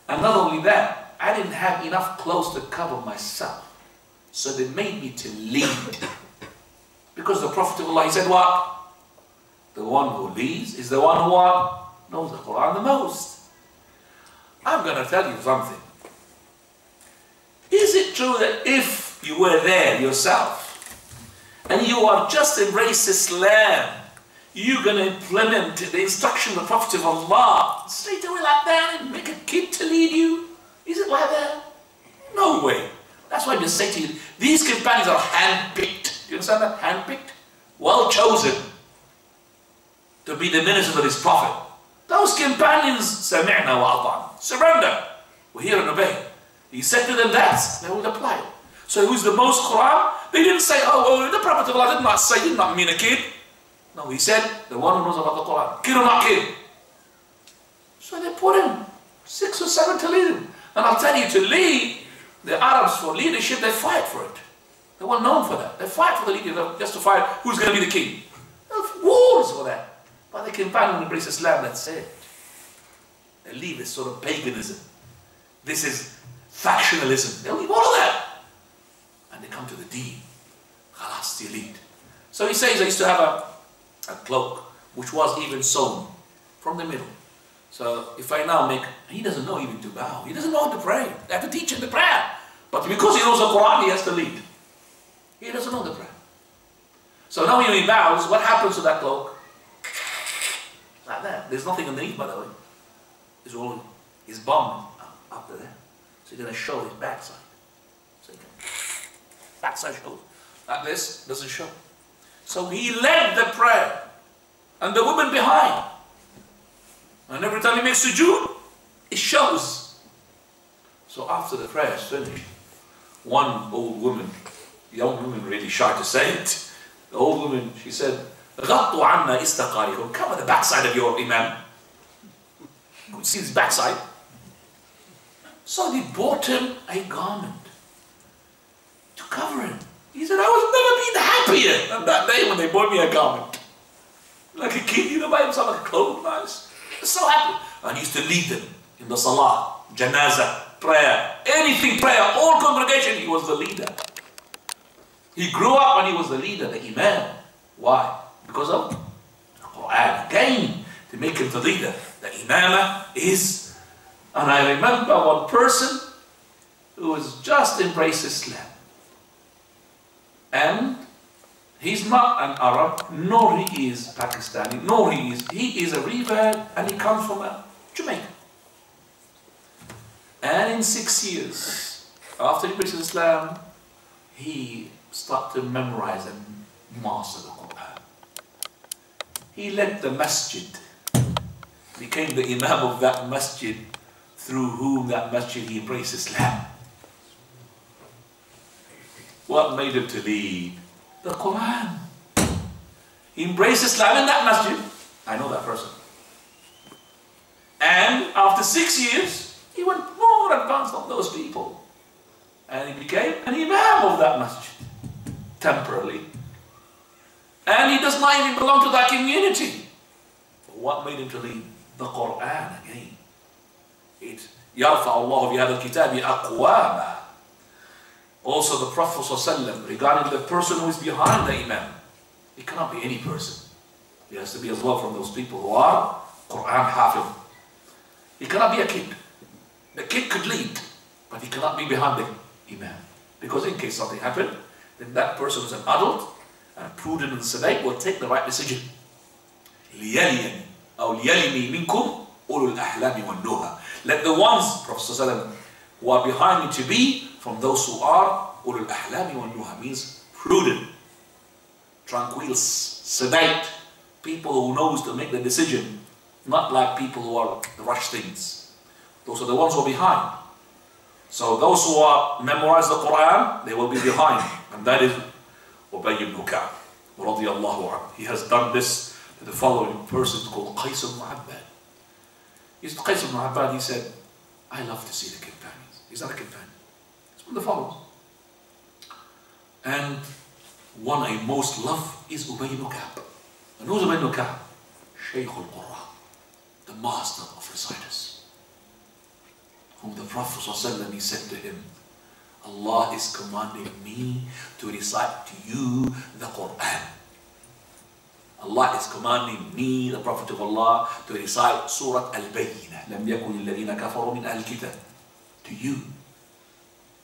And not only that, I didn't have enough clothes to cover myself. So they made me to lead. Because the Prophet of Allah, he said what? The one who leads is the one who what? Knows the Qur'an the most. I'm going to tell you something. Is it true that if you were there yourself and you are just embrace Islam, you're going to implement the instruction of the Prophet of Allah straight away like that and make a kid to lead you? Is it like that? No way. That's why I just say to you, these companions are hand-picked. Do you understand that? Hand-picked. Well chosen to be the ministers of his Prophet. Those companions, سَمِعْنَا وَأَطَعْنَا, surrender, we hear and obey. He said to them that, they would apply it. So who's the most Qur'an? They didn't say, oh, the Prophet of Allah did not mean a kid. No, he said, the one who knows about the Qur'an, kid or not kid. So they put him, 6 or 7 to lead him. And I'll tell you, to lead, the Arabs for leadership, they fight for it. They're well known for that. They fight for the leader, just to fight who's going to be the king. There's wars for that. But they companions embrace Islam, that's it. They leave this sort of paganism. This is factionalism. They leave all of that. And they come to the deen. Khalas, the elite. So he says, I used to have a cloak which was even sewn from the middle. So if I now make, he doesn't know even to bow. He doesn't know how to pray. They have to teach him the prayer. But because he knows the Quran, he has to lead. He doesn't know the prayer. So now when he bows, what happens to that cloak? Like that. There's nothing underneath, by the way. It's all his bum up there. So you're going to show his backside. So you can, backside shows. Like this, doesn't show. So he led the prayer. And the woman behind. And every time he makes sujood, it shows. So after the prayer is finished, one old woman, young woman really shy to say it, the old woman, she said, غَطُّ عَنَّا إِسْتَقَارِكُمْ, cover the backside of your imam. You can see his backside. So they bought him a garment to cover him. He said, I was never been happier than that day when they bought me a garment. Like a kid, you know, buy himself a clothes, nice. So happy. And he used to lead them in the salah, janazah, prayer, anything prayer, all congregation, he was the leader. He grew up and he was the leader, the imam. Why? Because of the Qur'an. Again, to make him the leader. The imamah is, and I remember one person who was just embraced Islam. And he's not an Arab, nor he is Pakistani, nor he is a revert, and he comes from Jamaica. And in 6 years, After he embraces Islam, he started to memorize and master the Qur'an. He led the masjid, became the imam of that masjid, through whom that masjid he embraced Islam. What made him to lead? The Qur'an. He embraced Islam in that masjid. I know that person. And after 6 years, he went more advanced than those people. And he became an imam of that masjid, temporarily. And he does not even belong to that community. But what made him to lead? The Qur'an again. يَرْفَعُ اللَّهُ بِهَذَا الْكِتَابِ أَقْوَامًا. Also the Prophet ﷺ, regarding the person who is behind the imam, it cannot be any person. He has to be as well from those people who are Qur'an hafidh. He cannot be a kid. The kid could lead, but he cannot be behind the imam. Because in case something happened, then that person who's an adult and prudent and sedate will take the right decision. لِيَلِيَنِ أَوْ لِيَلِنِي مِنْكُمْ أُولُو الْأَحْلَامِ وَالنُّهَى. Let the ones, Prophet ﷺ, who are behind me to be from those who are أُولُو الْأَحْلَامِ وَالنُّهَى, means prudent, tranquil, sedate, people who knows to make the decision, not like people who are rush things. Those are the ones who are behind. So those who are memorize the Qur'an, they will be behind, and that is Ubay ibn Ka'b radiyallahu anhu. He has done this to the following person called Qais ibn Abbad. Qais ibn Abbad, he said, I love to see the companions. He's not a companion. He's one of the followers. And one I most love is Ubay ibn Ka'b. And who's Ubay ibn Ka'b? Shaykh al-Qur'an, the master of reciters, whom the Prophet ﷺ, he said to him, Allah is commanding me to recite to you the Qur'an. Allah is commanding me, the Prophet of Allah, to recite Surah Al-Bayyinah. لَمْ يَكُنِ الَّذِينَ كَفَرُوا مِنْ أَهْلِ الْكِتَابِ. To you.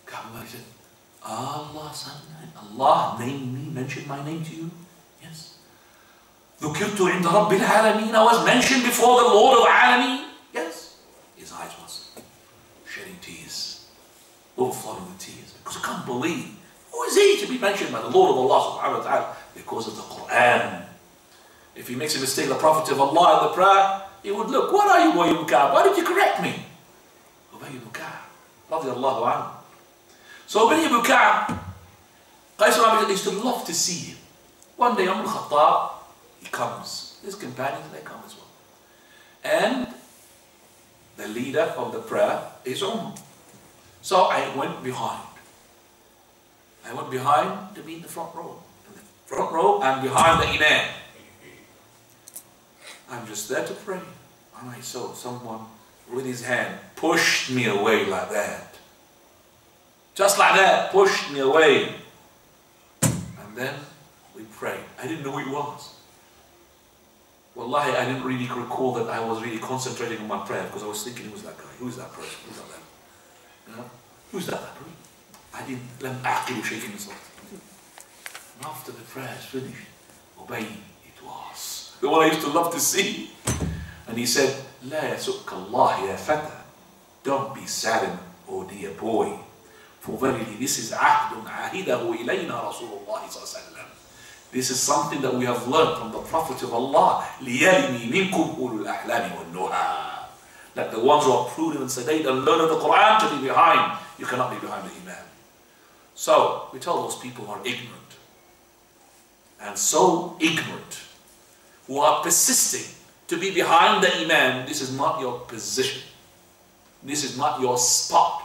Ka'b said, Allah, son, Allah named me, mentioned my name to you? Yes. ذُكِرْتُ عِنْدَ رَبِّ الْعَالَمِينَ. I was mentioned before the Lord of Alameen. Yes. His eyes was shedding tears, overflowing with tears, because I can't believe, who is he to be mentioned by the Lord of Allah subhanahu wa ta'ala? Because of the Qur'an. If he makes a mistake, the Prophet of Allah in the prayer, he would look, what are you, Ubay ibn Ka'b? Why did you correct me? Ubay ibn Ka'b, radiyallahu anhu. So Ubay ibn Ka'b, Qais ibn Abbad used to love to see him. One day, Umar al-Khattab, he comes. His companions, they come as well. And the leader of the prayer is Umar. So I went behind. I went behind to be in the front row. In the front row and behind the imam. I'm just there to pray. And I saw someone with his hand pushed me away like that. Just like that, pushed me away. And then we prayed. I didn't know who it was. Wallahi, I didn't really recall that I was really concentrating on my prayer, because I was thinking, who's that guy? Who's that person? Who's that? You know? Who's that person? I didn't, let me shaking myself. And after the prayer is finished, Ubay, it was the one I used to love to see. And he said, لا يسؤك الله يا فتى. Don't be saddened, oh dear boy. For verily this is عهد عهده إلينا رسول الله صلى الله عليه وسلم. This is something that we have learned from the Prophet of Allah. لِيَلِنِي مِنْكُمْ أُولُو الْأَحْلَامِ وَالنُّهَى. That the ones who are prudent and sedate and learn of the Qur'an to be behind. You cannot be behind the Imam. So, we tell those people who are ignorant, and so ignorant, who are persisting to be behind the Imam, this is not your position. This is not your spot.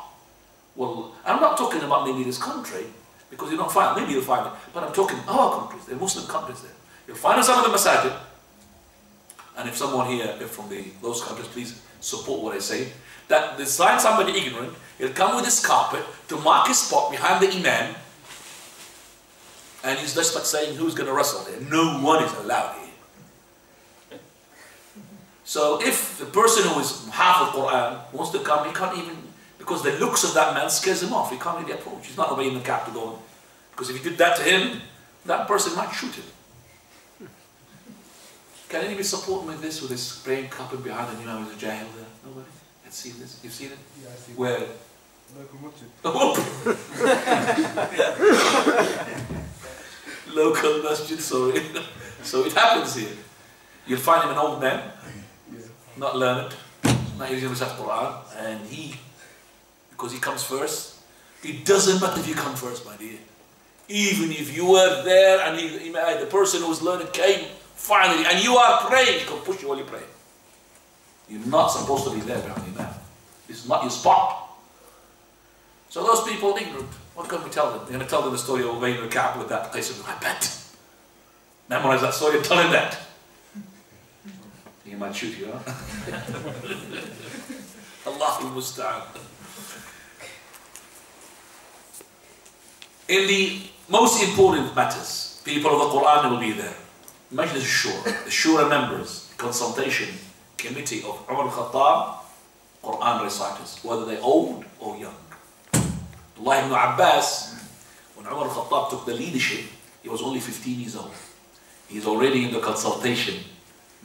Well, I'm not talking about maybe this country, because you don't find, maybe you'll find it, but I'm talking our countries, the Muslim countries there. You'll find in some of the masajid, and if someone here, if from those countries, please support what I say, that they find somebody ignorant, he'll come with his carpet to mark his spot behind the Imam, and he's just like saying, who's going to wrestle there? No one is allowed here. So if the person who is half of Qur'an wants to come, he can't even, because the looks of that man scares him off. He can't really approach. He's not obeying the cap to go on. Because if he did that to him, that person might shoot him. Can anybody support me with this, with this praying carpet behind him? You know, there's a jahil there. Nobody? Let's see this. You've seen it? Yeah, I see. Where Local masjid, sorry. So it happens here. You'll find him an old man, not learned, not using the Qur'an, and because he comes first, it doesn't matter if you come first, my dear. Even if you were there and the person who was learned came finally, and you are praying, he can push you while you pray. You're not supposed to be there behind the imam. This is not your spot. So those people ignorant, what can we tell them? We're going to tell them the story of Ubay ibn Ka'b with that. They said, I bet. Memorize that story and tell him that. He might shoot you, huh? Allahu musta'an. In the most important matters, people of the Qur'an will be there. Imagine the Shura. The Shura members, consultation committee of Umar al-Khattab, Qur'an reciters, whether they're old or young. Abdullah ibn Abbas, when Umar al-Khattab took the leadership, he was only 15 years old. He's already in the consultation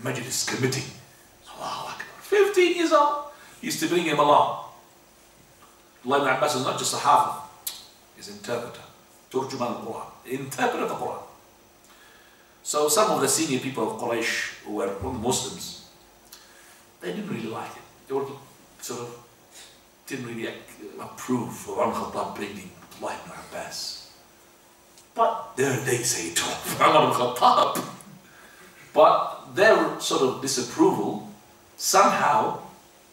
Majlis committee. Allahu Akbar. 15 years old. He used to bring him along. Abdullah ibn Abbas is not just a hafiz, he's an interpreter. Turjuman al-Quran. Interpreter of the Quran. So some of the senior people of Quraysh who were Muslims, they didn't really like it. They were sort of didn't really approve of Umar al-Khattab bringing Abdullah ibn Abbas. But there they say to Umar al-Khattab. But their sort of disapproval somehow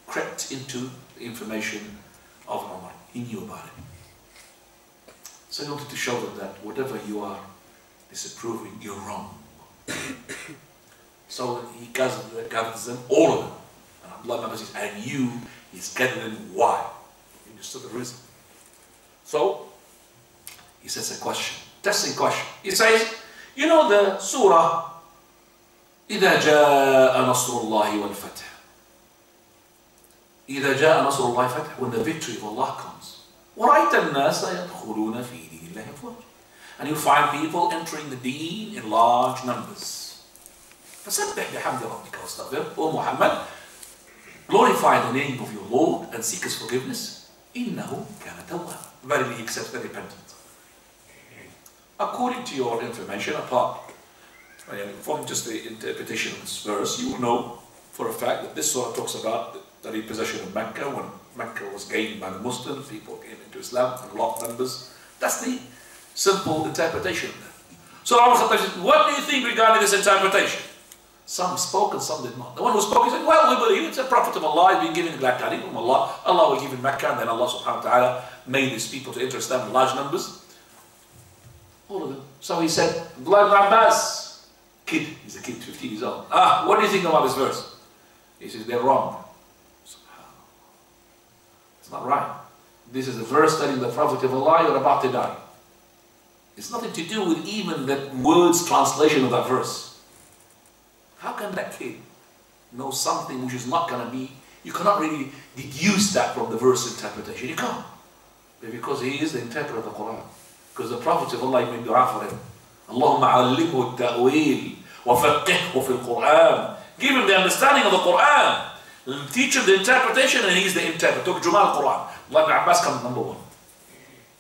crept into the information of Umar. He knew about it. So he wanted to show them that whatever you are disapproving, you're wrong. So he gathers them, all of them. And Abdullah says, and you, he's gathering why? He understood the reason. So he says a question, testing question. He says, you know the surah, إذا جاء نصر الله والفتح. إذا جاء نصر الله والفتح, when the victory of Allah comes. ورأيت الناس يدخلون في دين الله أفواجا. And you find people entering the deen in large numbers. فسبح بحمد ربك واستغفره. O Muhammad, glorify the name of your Lord and seek His forgiveness. إنه كان توابا. Verily He accepts the repentant. According to your information, apart from just the interpretation of this verse, you will know for a fact that this surah talks about the repossession of Mecca. When Mecca was gained by the Muslims, people came into Islam in large numbers. That's the simple interpretation of that. So Umar al-Khattab said, what do you think regarding this interpretation? Some spoke and some did not. The one who spoke, he said, well, we believe it's a prophet of Allah, he's been given glad tidings from Allah. Allah was given Mecca, and then Allah subhanahu wa ta'ala made these people to enter Islam in large numbers. All of them. So he said, Abdullah ibn Abbas, kid, he's a kid, 15 years old. What do you think about this verse? He says, they're wrong. It's not right. This is a verse telling the Prophet of Allah, you're about to die. It's nothing to do with even the words translation of that verse. How can that kid know something which is not going to be, you cannot really deduce that from the verse interpretation. You can't. But because he is the interpreter of the Quran. Because the Prophet of Allah made dua for him. Allahumma allimhu at-ta'wil wa faqihhu fil Quran. Give him the understanding of the Quran. Teach him the interpretation, and he's the interpreter. Took Jumal Quran. Allah ibn Abbas comes number one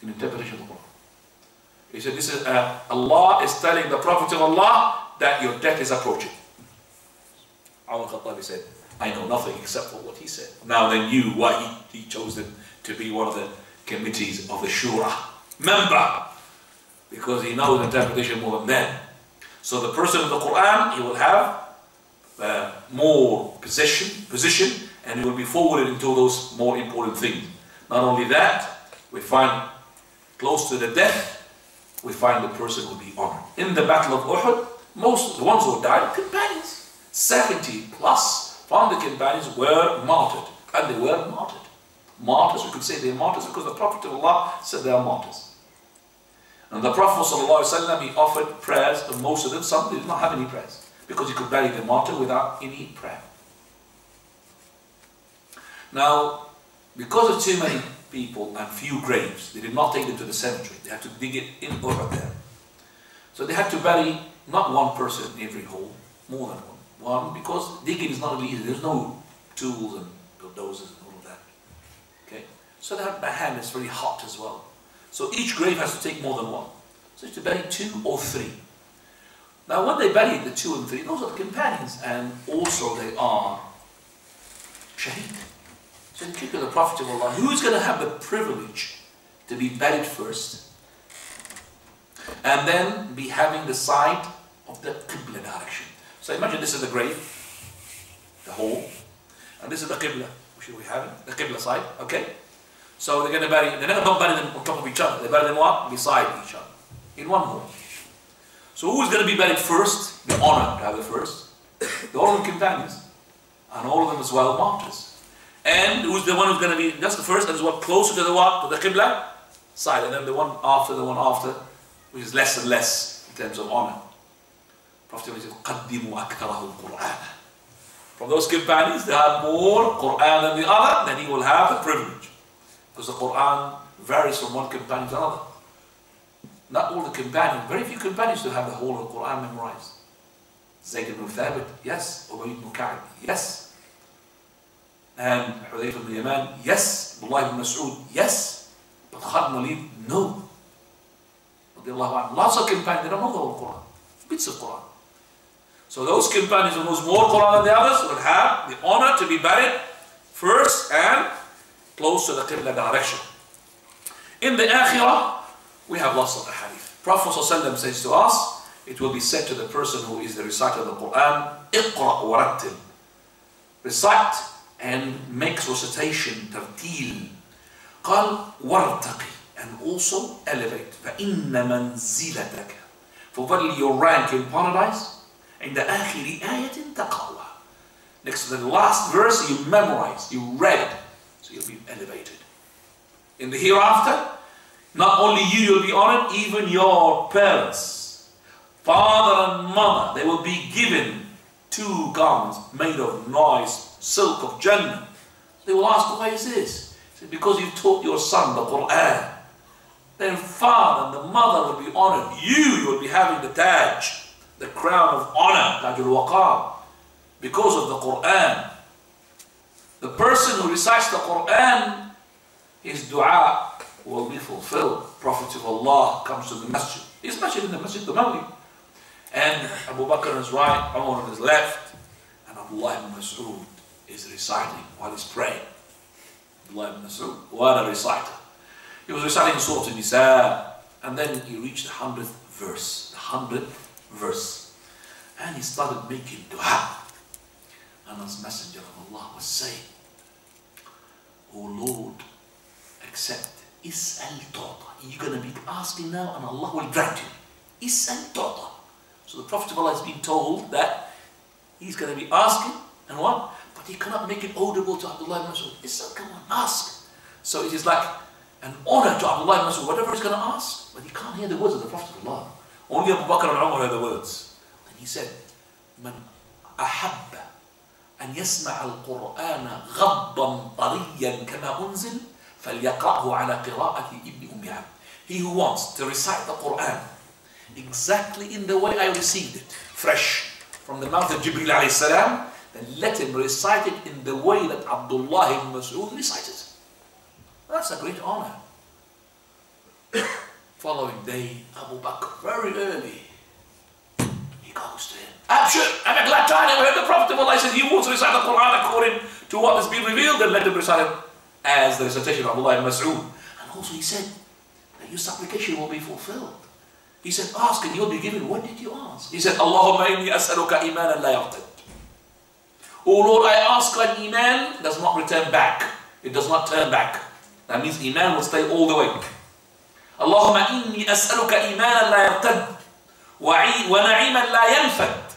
in interpretation of the Quran. He said, this is Allah is telling the Prophet of Allah that your death is approaching. Umar al-Khattab said, I know nothing except for what he said. Now they knew why he chose them to be one of the committees of the Shura member, because he knows interpretation more than them. So the person of the Quran, he will have more position, and he will be forwarded into those more important things. Not only that, we find close to the death, we find the person will be honored. In the battle of Uhud, most of the ones who died, companions. 70 plus from the companions were martyred, and they were martyred. Martyrs, we could say they're martyrs because the Prophet of Allah said they are martyrs. And the Prophet ﷺ, he offered prayers, and most of them, some did not have any prayers, because he could bury the martyr without any prayer. Now, because of too many people and few graves, they did not take them to the cemetery. They had to dig it in over there. So they had to bury not one person in every hole, more than one, because digging is not really easy. There's no tools and bulldozers and all of that. Okay? So that my hand is very hot as well. So each grave has to take more than one. So to bury 2 or 3. Now when they buried the 2 and 3, those are the companions, and also they are shaheed. So they keep to the Prophet of Allah. Who's going to have the privilege to be buried first, and then be having the side of the Qibla direction? So imagine this is the grave, the hole, and this is the Qibla. Should we have it? The Qibla side, okay? So they're going to bury, they're not bury them on top of each other, they bury them what? Beside each other, in one hole. So who's going to be buried first? The honor to have it first. All of them companions, and all of them as well martyrs. And who's the one who's going to be just the first, and is what closer to the what? To the Qibla side, and then the one after, which is less and less in terms of honor. Prophet says, قَدِّمُوا أَكْثَرَهُ الْقُرْآنَ. From those companions, they have more Qur'an than the other, then he will have the privilege. Because the Qur'an varies from one companion to another. Not all the companions, very few companions to have the whole of the Qur'an memorized. Zayd ibn Thabit, yes. Ubay ibn Ka'b, yes. And Hudayf ibn Yaman, yes. Abdullah ibn Mas'ud, yes. But Khalid ibn Walid, no. Lots of companions, they don't know the whole Qur'an. Bits of Qur'an. So those companions who knows more Qur'an than the others will have the honor to be buried first and close to the Qibla direction. In the Akhirah, we have lots of the hadith. Prophet ﷺ says to us, it will be said to the person who is the reciter of the Qur'an, اقرأ ورتل. Recite and make recitation, tartil. قال وارتقي, and also elevate. فإن منزلتك, for verily your rank in paradise, عند آخر آية تقرأها. Next to the last verse you memorize, you read, so you'll be elevated. In the hereafter, not only you'll be honored, even your parents, father and mother, they will be given 2 garments made of nice silk of Jannah. They will ask, why is this? He said, because you taught your son the Qur'an. Then father and the mother will be honored. You will be having the Taj, the crown of honor, Taj al-Waqar, because of the Qur'an. The person who recites the Qur'an, his dua will be fulfilled. Prophet of Allah comes to the masjid. His masjid in the Masjid Nabawi. And Abu Bakr on his right, Umar on his left, and Abdullah ibn Mas'ud is reciting while he's praying. Abdullah ibn Mas'ud, what a reciter. He was reciting Surah An-Nisa, and then he reached the 100th verse. The 100th verse. And he started making dua. And as Messenger of Allah was saying, O Lord, accept. Is'al tu'ta. You're going to be asking now and Allah will grant you. Is'al tu'ta. So the Prophet of Allah is being told that he's going to be asking, and what? But he cannot make it audible to Abdullah ibn Mas'ud. Is'al, come on, ask. So it is like an honor to Abdullah ibn Mas'ud, whatever he's going to ask. But he can't hear the words of the Prophet of Allah. Only Abu Bakr and Umar heard the words. And he said, Man ahabba an yasma' al-Qur'ana ghaddan tariyan kama unzil فَلْيَقْرَأْهُ عَلَى قِرَاءَةِ إِبْنِ أُمِّ عَبْدٍ. He who wants to recite the Qur'an exactly in the way I received it, fresh from the mouth of Jibreel alayhi salam, then let him recite it in the way that Abdullah ibn Mas'ud recited. That's a great honor. Following day, Abu Bakr, very early, he goes to him. Abshir, I'm glad to heard the Prophet of Allah says he wants to recite the Qur'an according to what has been revealed, then let him recite it as the recitation of Abdullah ibn Mas'ud. And also he said that your supplication will be fulfilled. He said, ask and you'll be given. What did you ask? He said, Allahumma inni as'aluka imanan la yartad. Oh Lord, I ask that iman does not return back. It does not turn back. That means iman will stay all the way. Allahumma inni as'aluka imanan la yartad wa na'iman la yanfad.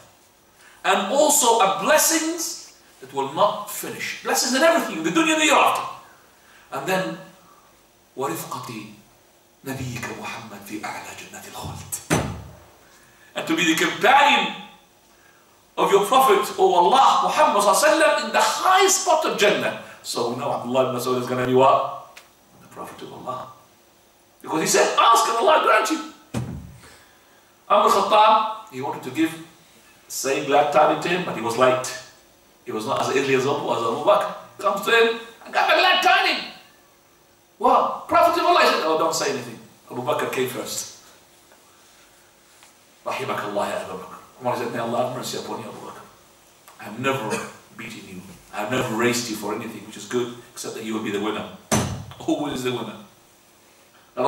And also a blessings that will not finish. Blessings in everything, the dunya and the hereafter. And then, وَرِفْقَةِ نَبِيِّكَ مُحَمَّدْ فِي أَعْلَى جَنَّةِ الْخُلْدِ. And to be the companion of your Prophet, O Allah, Muhammad ﷺ, in the highest spot of Jannah. So we know Abdullah ibn Mas'ud is going to be what? The Prophet of Allah. Because he said, ask and Allah grant you. Umar Khattab, he wanted to give the same glad tidings to him, but he was late. He was not as early as Abu Bakr. Comes to him, I got my glad tidings. What? Prophet of Allah said, oh, don't say anything. Abu Bakr came first. Rahimakallah ya Abu Bakr. Umar said, may Allah have mercy upon you, Abu Bakr. I have never beaten you. I have never raced you for anything, which is good, except that you will be the winner. Always the winner. They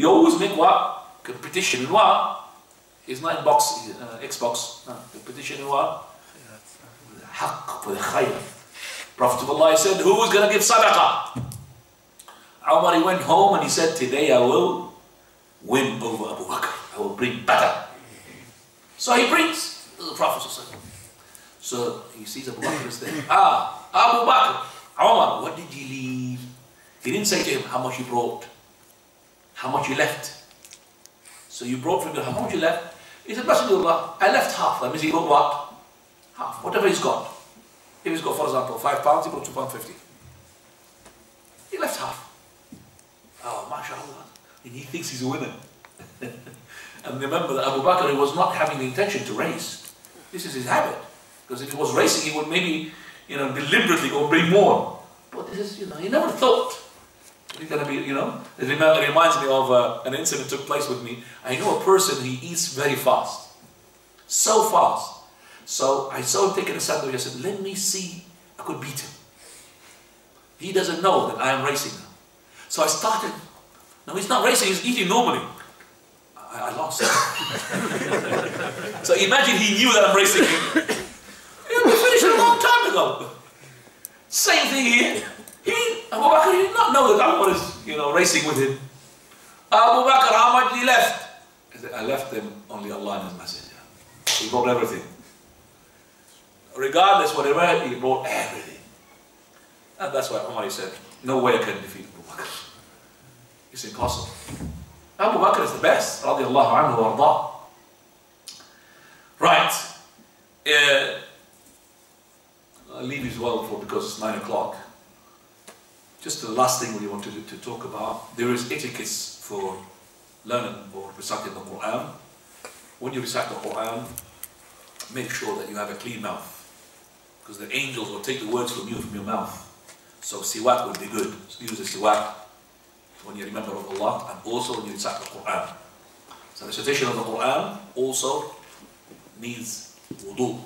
always make what? Competition in what? It's not in Xbox. No, competition in what? The haqq, for the khayr. Prophet of Allah said, who is going to give sadaqah? Umar, he went home and he said, today I will win over Abu Bakr. I will bring better. So he brings the Prophet. So he sees Abu Bakr is there. Abu Bakr, Umar, what did you leave? He didn't say to him how much you brought, how much you left. So you brought from him, how much you left? He said, Messenger of Allah, I left half. That means he brought what? Half, whatever he's got. If he's got, for example, £5, he brought £2.50. He left half. Oh, mashallah. And he thinks he's a winner. And remember that Abu Bakr was not having the intention to race. This is his habit. Because if he was racing, he would maybe, deliberately go bring more. But this is, he never thought he's going to be, It reminds me of an incident that took place with me. I know a person, he eats very fast. So fast. So I saw him taking a sandwich. I said, let me see, I could beat him. He doesn't know that I am racing now. So I started. No, he's not racing, he's eating normally. I lost. So imagine he knew that I'm racing him. We finished a long time ago. Same thing here. Abu Bakr did not know that I was, racing with him. Abu Bakr, how much he left? I said, I left him only Allah and His Messenger. He brought everything. Regardless, whatever, he brought everything. And that's why Umar said, no way I can defeat Abu Bakr. It's impossible. Abu Bakr is the best. Radiallahu anhu wa arda. Right. I'll leave you as well because it's 9 o'clock. Just the last thing we want to talk about. There is etiquettes for learning or reciting the Qur'an. When you recite the Qur'an, make sure that you have a clean mouth. Because the angels will take the words from your mouth. So siwak would be good. So use the siwak when you remember of Allah and also when you recite the Qur'an. So the recitation of the Qur'an also needs wudu.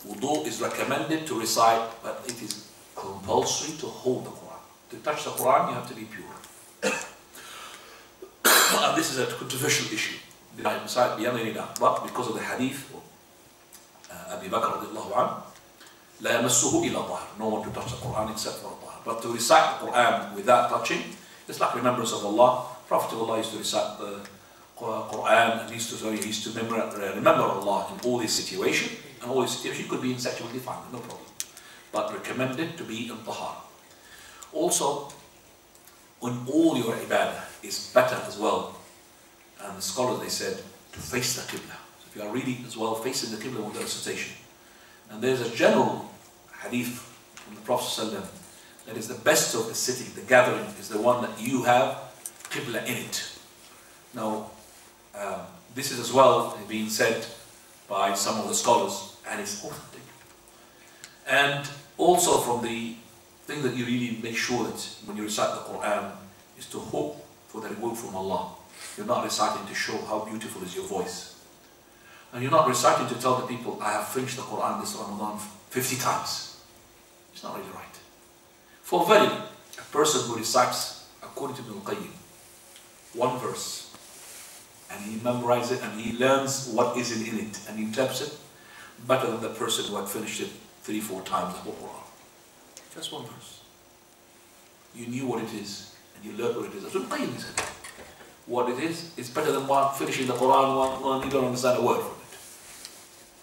Wudu is recommended to recite, but it is compulsory to hold the Qur'an. To touch the Qur'an, you have to be pure. And this is a controversial issue. But because of the hadith of Abu Bakr radiallahu anhu, لا يمسه إلا طاهر. No one to touch the Qur'an except for a tahir. But to recite the Qur'an without touching, it's like remembrance of Allah. Prophet of Allah used to recite the Qur'an and he used to remember Allah in all these situations. And all these situations could be in sexual defilement, no problem. But recommended to be in tahar. Also, on all your ibadah is better as well. And the scholars, they said, to face the Qibla. So if you are reading as well, facing the Qibla with the recitation. And there's a general hadith from the Prophet ﷺ that is the best of the sitting, the gathering, is the one that you have Qibla in it. Now, this is as well being said by some of the scholars, and it's authentic. And also from the thing that you really make sure that when you recite the Qur'an is to hope for the reward from Allah. You're not reciting to show how beautiful is your voice. And you're not reciting to tell the people, I have finished the Qur'an this Ramadan 50 times. It's not really right. For verily, a person who recites, according to Ibn al-Qayyim, one verse, and he memorizes it and he learns what is in it and he interprets it, better than the person who had finished it 3-4 times the whole Qur'an. Just one verse. You knew what it is and you learned what it is. That's what Ibn al-Qayyim said. What it is better than finishing the Qur'an one you don't understand a word from it.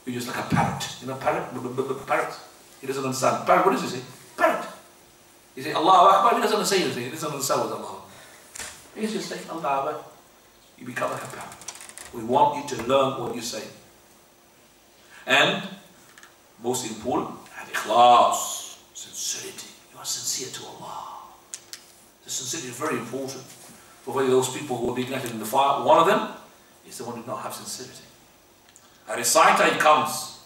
You're just like a parrot. You know parrot? Parrot. He doesn't understand. Parrot, what does he say? Parrot. You say Allahu Akbar, he doesn't say anything. He doesn't understand what Allah. He's just saying Allahu Akbar. You become like a parrot. We want you to learn what you say. And, most important, have ikhlas, sincerity. You are sincere to Allah. The sincerity is very important. For those people who will be ignited in the fire, one of them is the one who does not have sincerity. A reciter, he comes.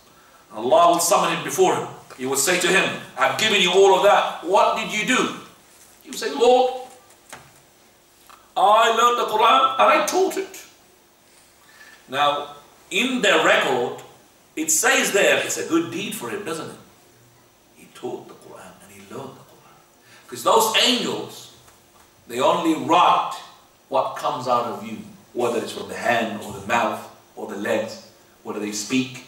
Allah will summon him before him. He will say to him, I've given you all of that. What did you do? He will say, Lord, I learned the Qur'an and I taught it. Now, in the record, it says there, it's a good deed for him, doesn't it? He taught the Qur'an and he learned the Qur'an. Because those angels, they only write what comes out of you, whether it's from the hand or the mouth or the legs, whether they speak.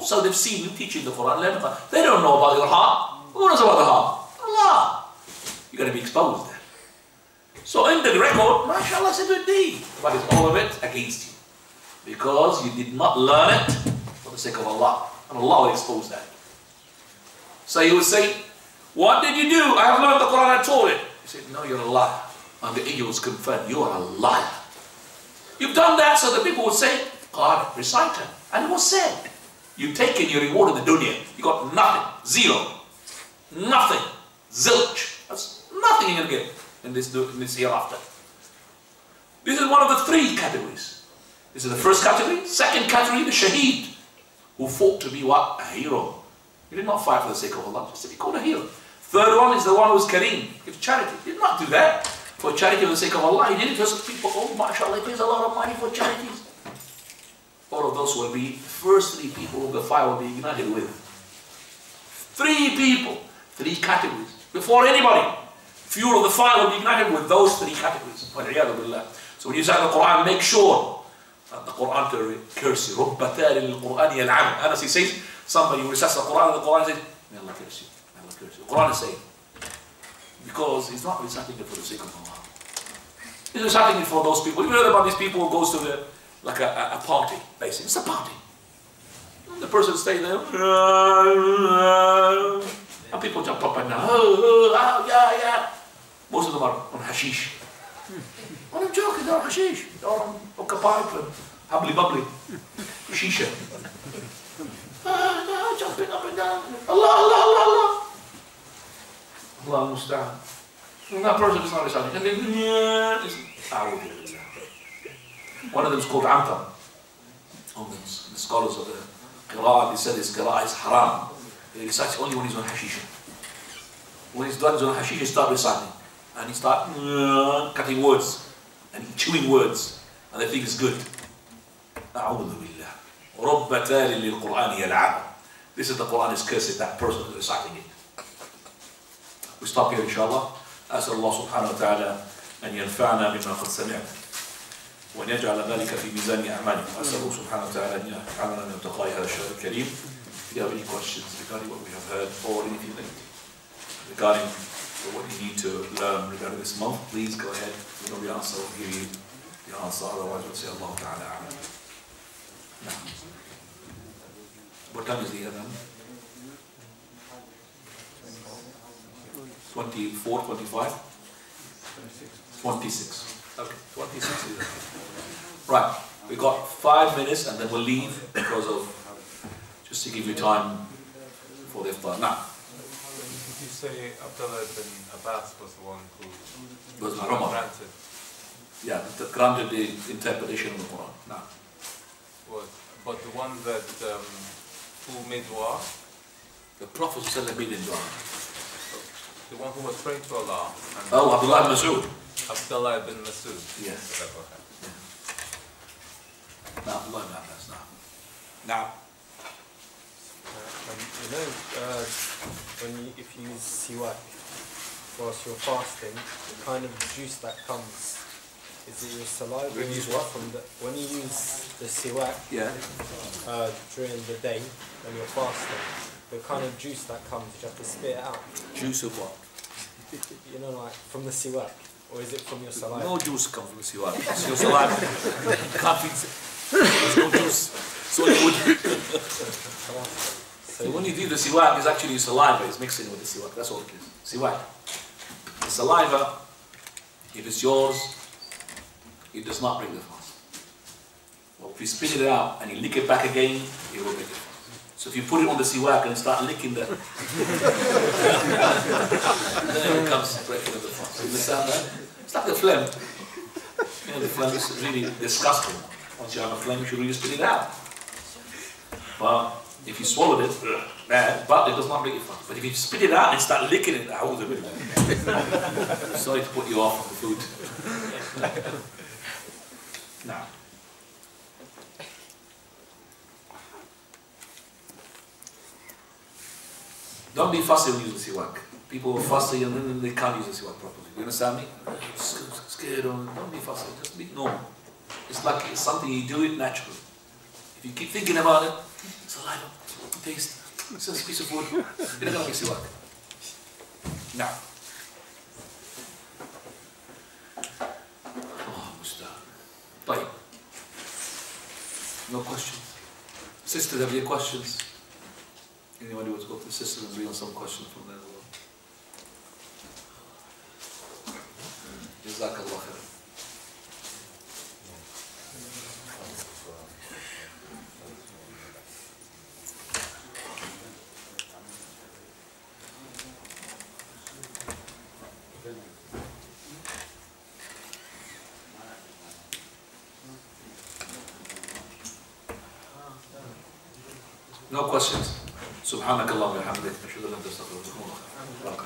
So they've seen you teaching the Qur'an, learning the Qur'an. They don't know about your heart. Who knows about the heart? Allah. You're going to be exposed there. So in the record, mashallah, it's a good deed. But it's all of it against you. Because you did not learn it for the sake of Allah. And Allah will expose that. So you will say, what did you do? I have learned the Qur'an, I taught it. He said, no, you're a liar. And the angels confirmed, you are a liar. You've done that so the people would say, God, recite it. And it was said. You've taken your reward in the dunya. You got nothing. Zero. Nothing. Zilch. That's nothing you're going to get in this hereafter. This is one of the three categories. This is the first category. Second category, the shaheed, who fought to be what? A hero. He did not fight for the sake of Allah, just to be called a hero. Third one is the one who was kareem, give charity. He did not do that for charity for the sake of Allah. He did it because people, oh mashallah, he pays a lot of money for charities. All of those will be the first three people who the fire will be united with. Three people, three categories. Before anybody, fuel of the fire will be united with those three categories. So when you say the Qur'an, make sure that the Qur'an to curse you. Anas, he says, somebody who recites the Qur'an says, may Allah curse you. May Allah curse you. The Qur'an is saying, because he's not reciting it for the sake of Allah. He's reciting it for those people. You heard about these people who goes to the, like a party, basically. It's a party. And the person stays there, and people jump up and down, yeah. Most of them are on hashish. I'm joking, they're on hashish. They're on hookah pipe and hubbly bubbly. Shisha. Jumping up and down. Allah. Allah musta'an. And that person is not reciting. And then, one of them is called Antam. The scholars of the Qur'an, they said his Qur'an is haram. He recites only when he's on hashish. When he's done on hashish, he starts reciting. And he starts cutting words and chewing words. And they think it's good. This is the Qur'an is cursing that person who's reciting it. We stop here inshallah. أسأل الله سبحانه وتعالى أن ينفعنا بما قد سمعنا وأن يجعل ذلك في ميزان أعمالنا. وأسأله سبحانه وتعالى أن يجعلنا من اتقاء هذا الشهر الكريم. If you have any questions regarding what we have heard or anything regarding what you need to learn regarding this month, please go ahead. We know the answer. We'll give you the answer. Otherwise, we'll say Allah Ta'ala. What time is the Adhan? 24, 25? 26. Okay, 26 is it. Right, we got 5 minutes and then we'll leave because of, just to give you time for the iftar. Now, did you say Abdullah bin Abbas was the one who was granted? Yeah, granted the interpretation of the Quran. Now, but the one that who made dua? the Prophet made in dua. The one who was praying to Allah. Oh, Abdullah bin Mas'ud. Abdullah bin Mas'ud. Yes. Now, Abdullah bin Abbas. Now. If you use siwak whilst you're fasting, the kind of juice that comes, is it your saliva? When you use what? When you use the siwak during the day when you're fasting, the kind of juice that comes, you have to spit it out. Juice of what? You know, like from the siwak, or is it from your saliva? No juice comes from the siwak. It's your saliva. Can't be. There's no juice. So it would. So when you do the siwak, it's actually saliva. It's mixing with the siwak. That's all it is. Siwak. The saliva, if it's yours, it does not break the fast. Well, if you spit it out and you lick it back again, it will break the fast. So if you put it on the siwak and start licking the then it becomes breaking of the fast. You understand that? It's like the phlegm. You know, the phlegm is really disgusting. Once you have a phlegm, you should really spit it out. But if you swallowed it, bad, but it does not break your fast. But if you spit it out and start licking it, sorry to put you off on the food. Now. Don't be fussy when using siwak. People are fussy and then they can't use the siwak properly. You understand me? Scared or don't be fussy. Just be normal. It's like it's something you do it naturally. If you keep thinking about it, it's alive, taste. It's just a piece of wood. You're not gonna make siwak. Now. Oh, Mustaq. Bye. No questions. Sister, have you questions? Anybody wants to go to the sister and bring on some questions from there as well? Jazakallah khair. No questions? سبحانك اللهم وبحمدك أشهد أن لا إله إلا أنت أستغفرك وأتوب إليك.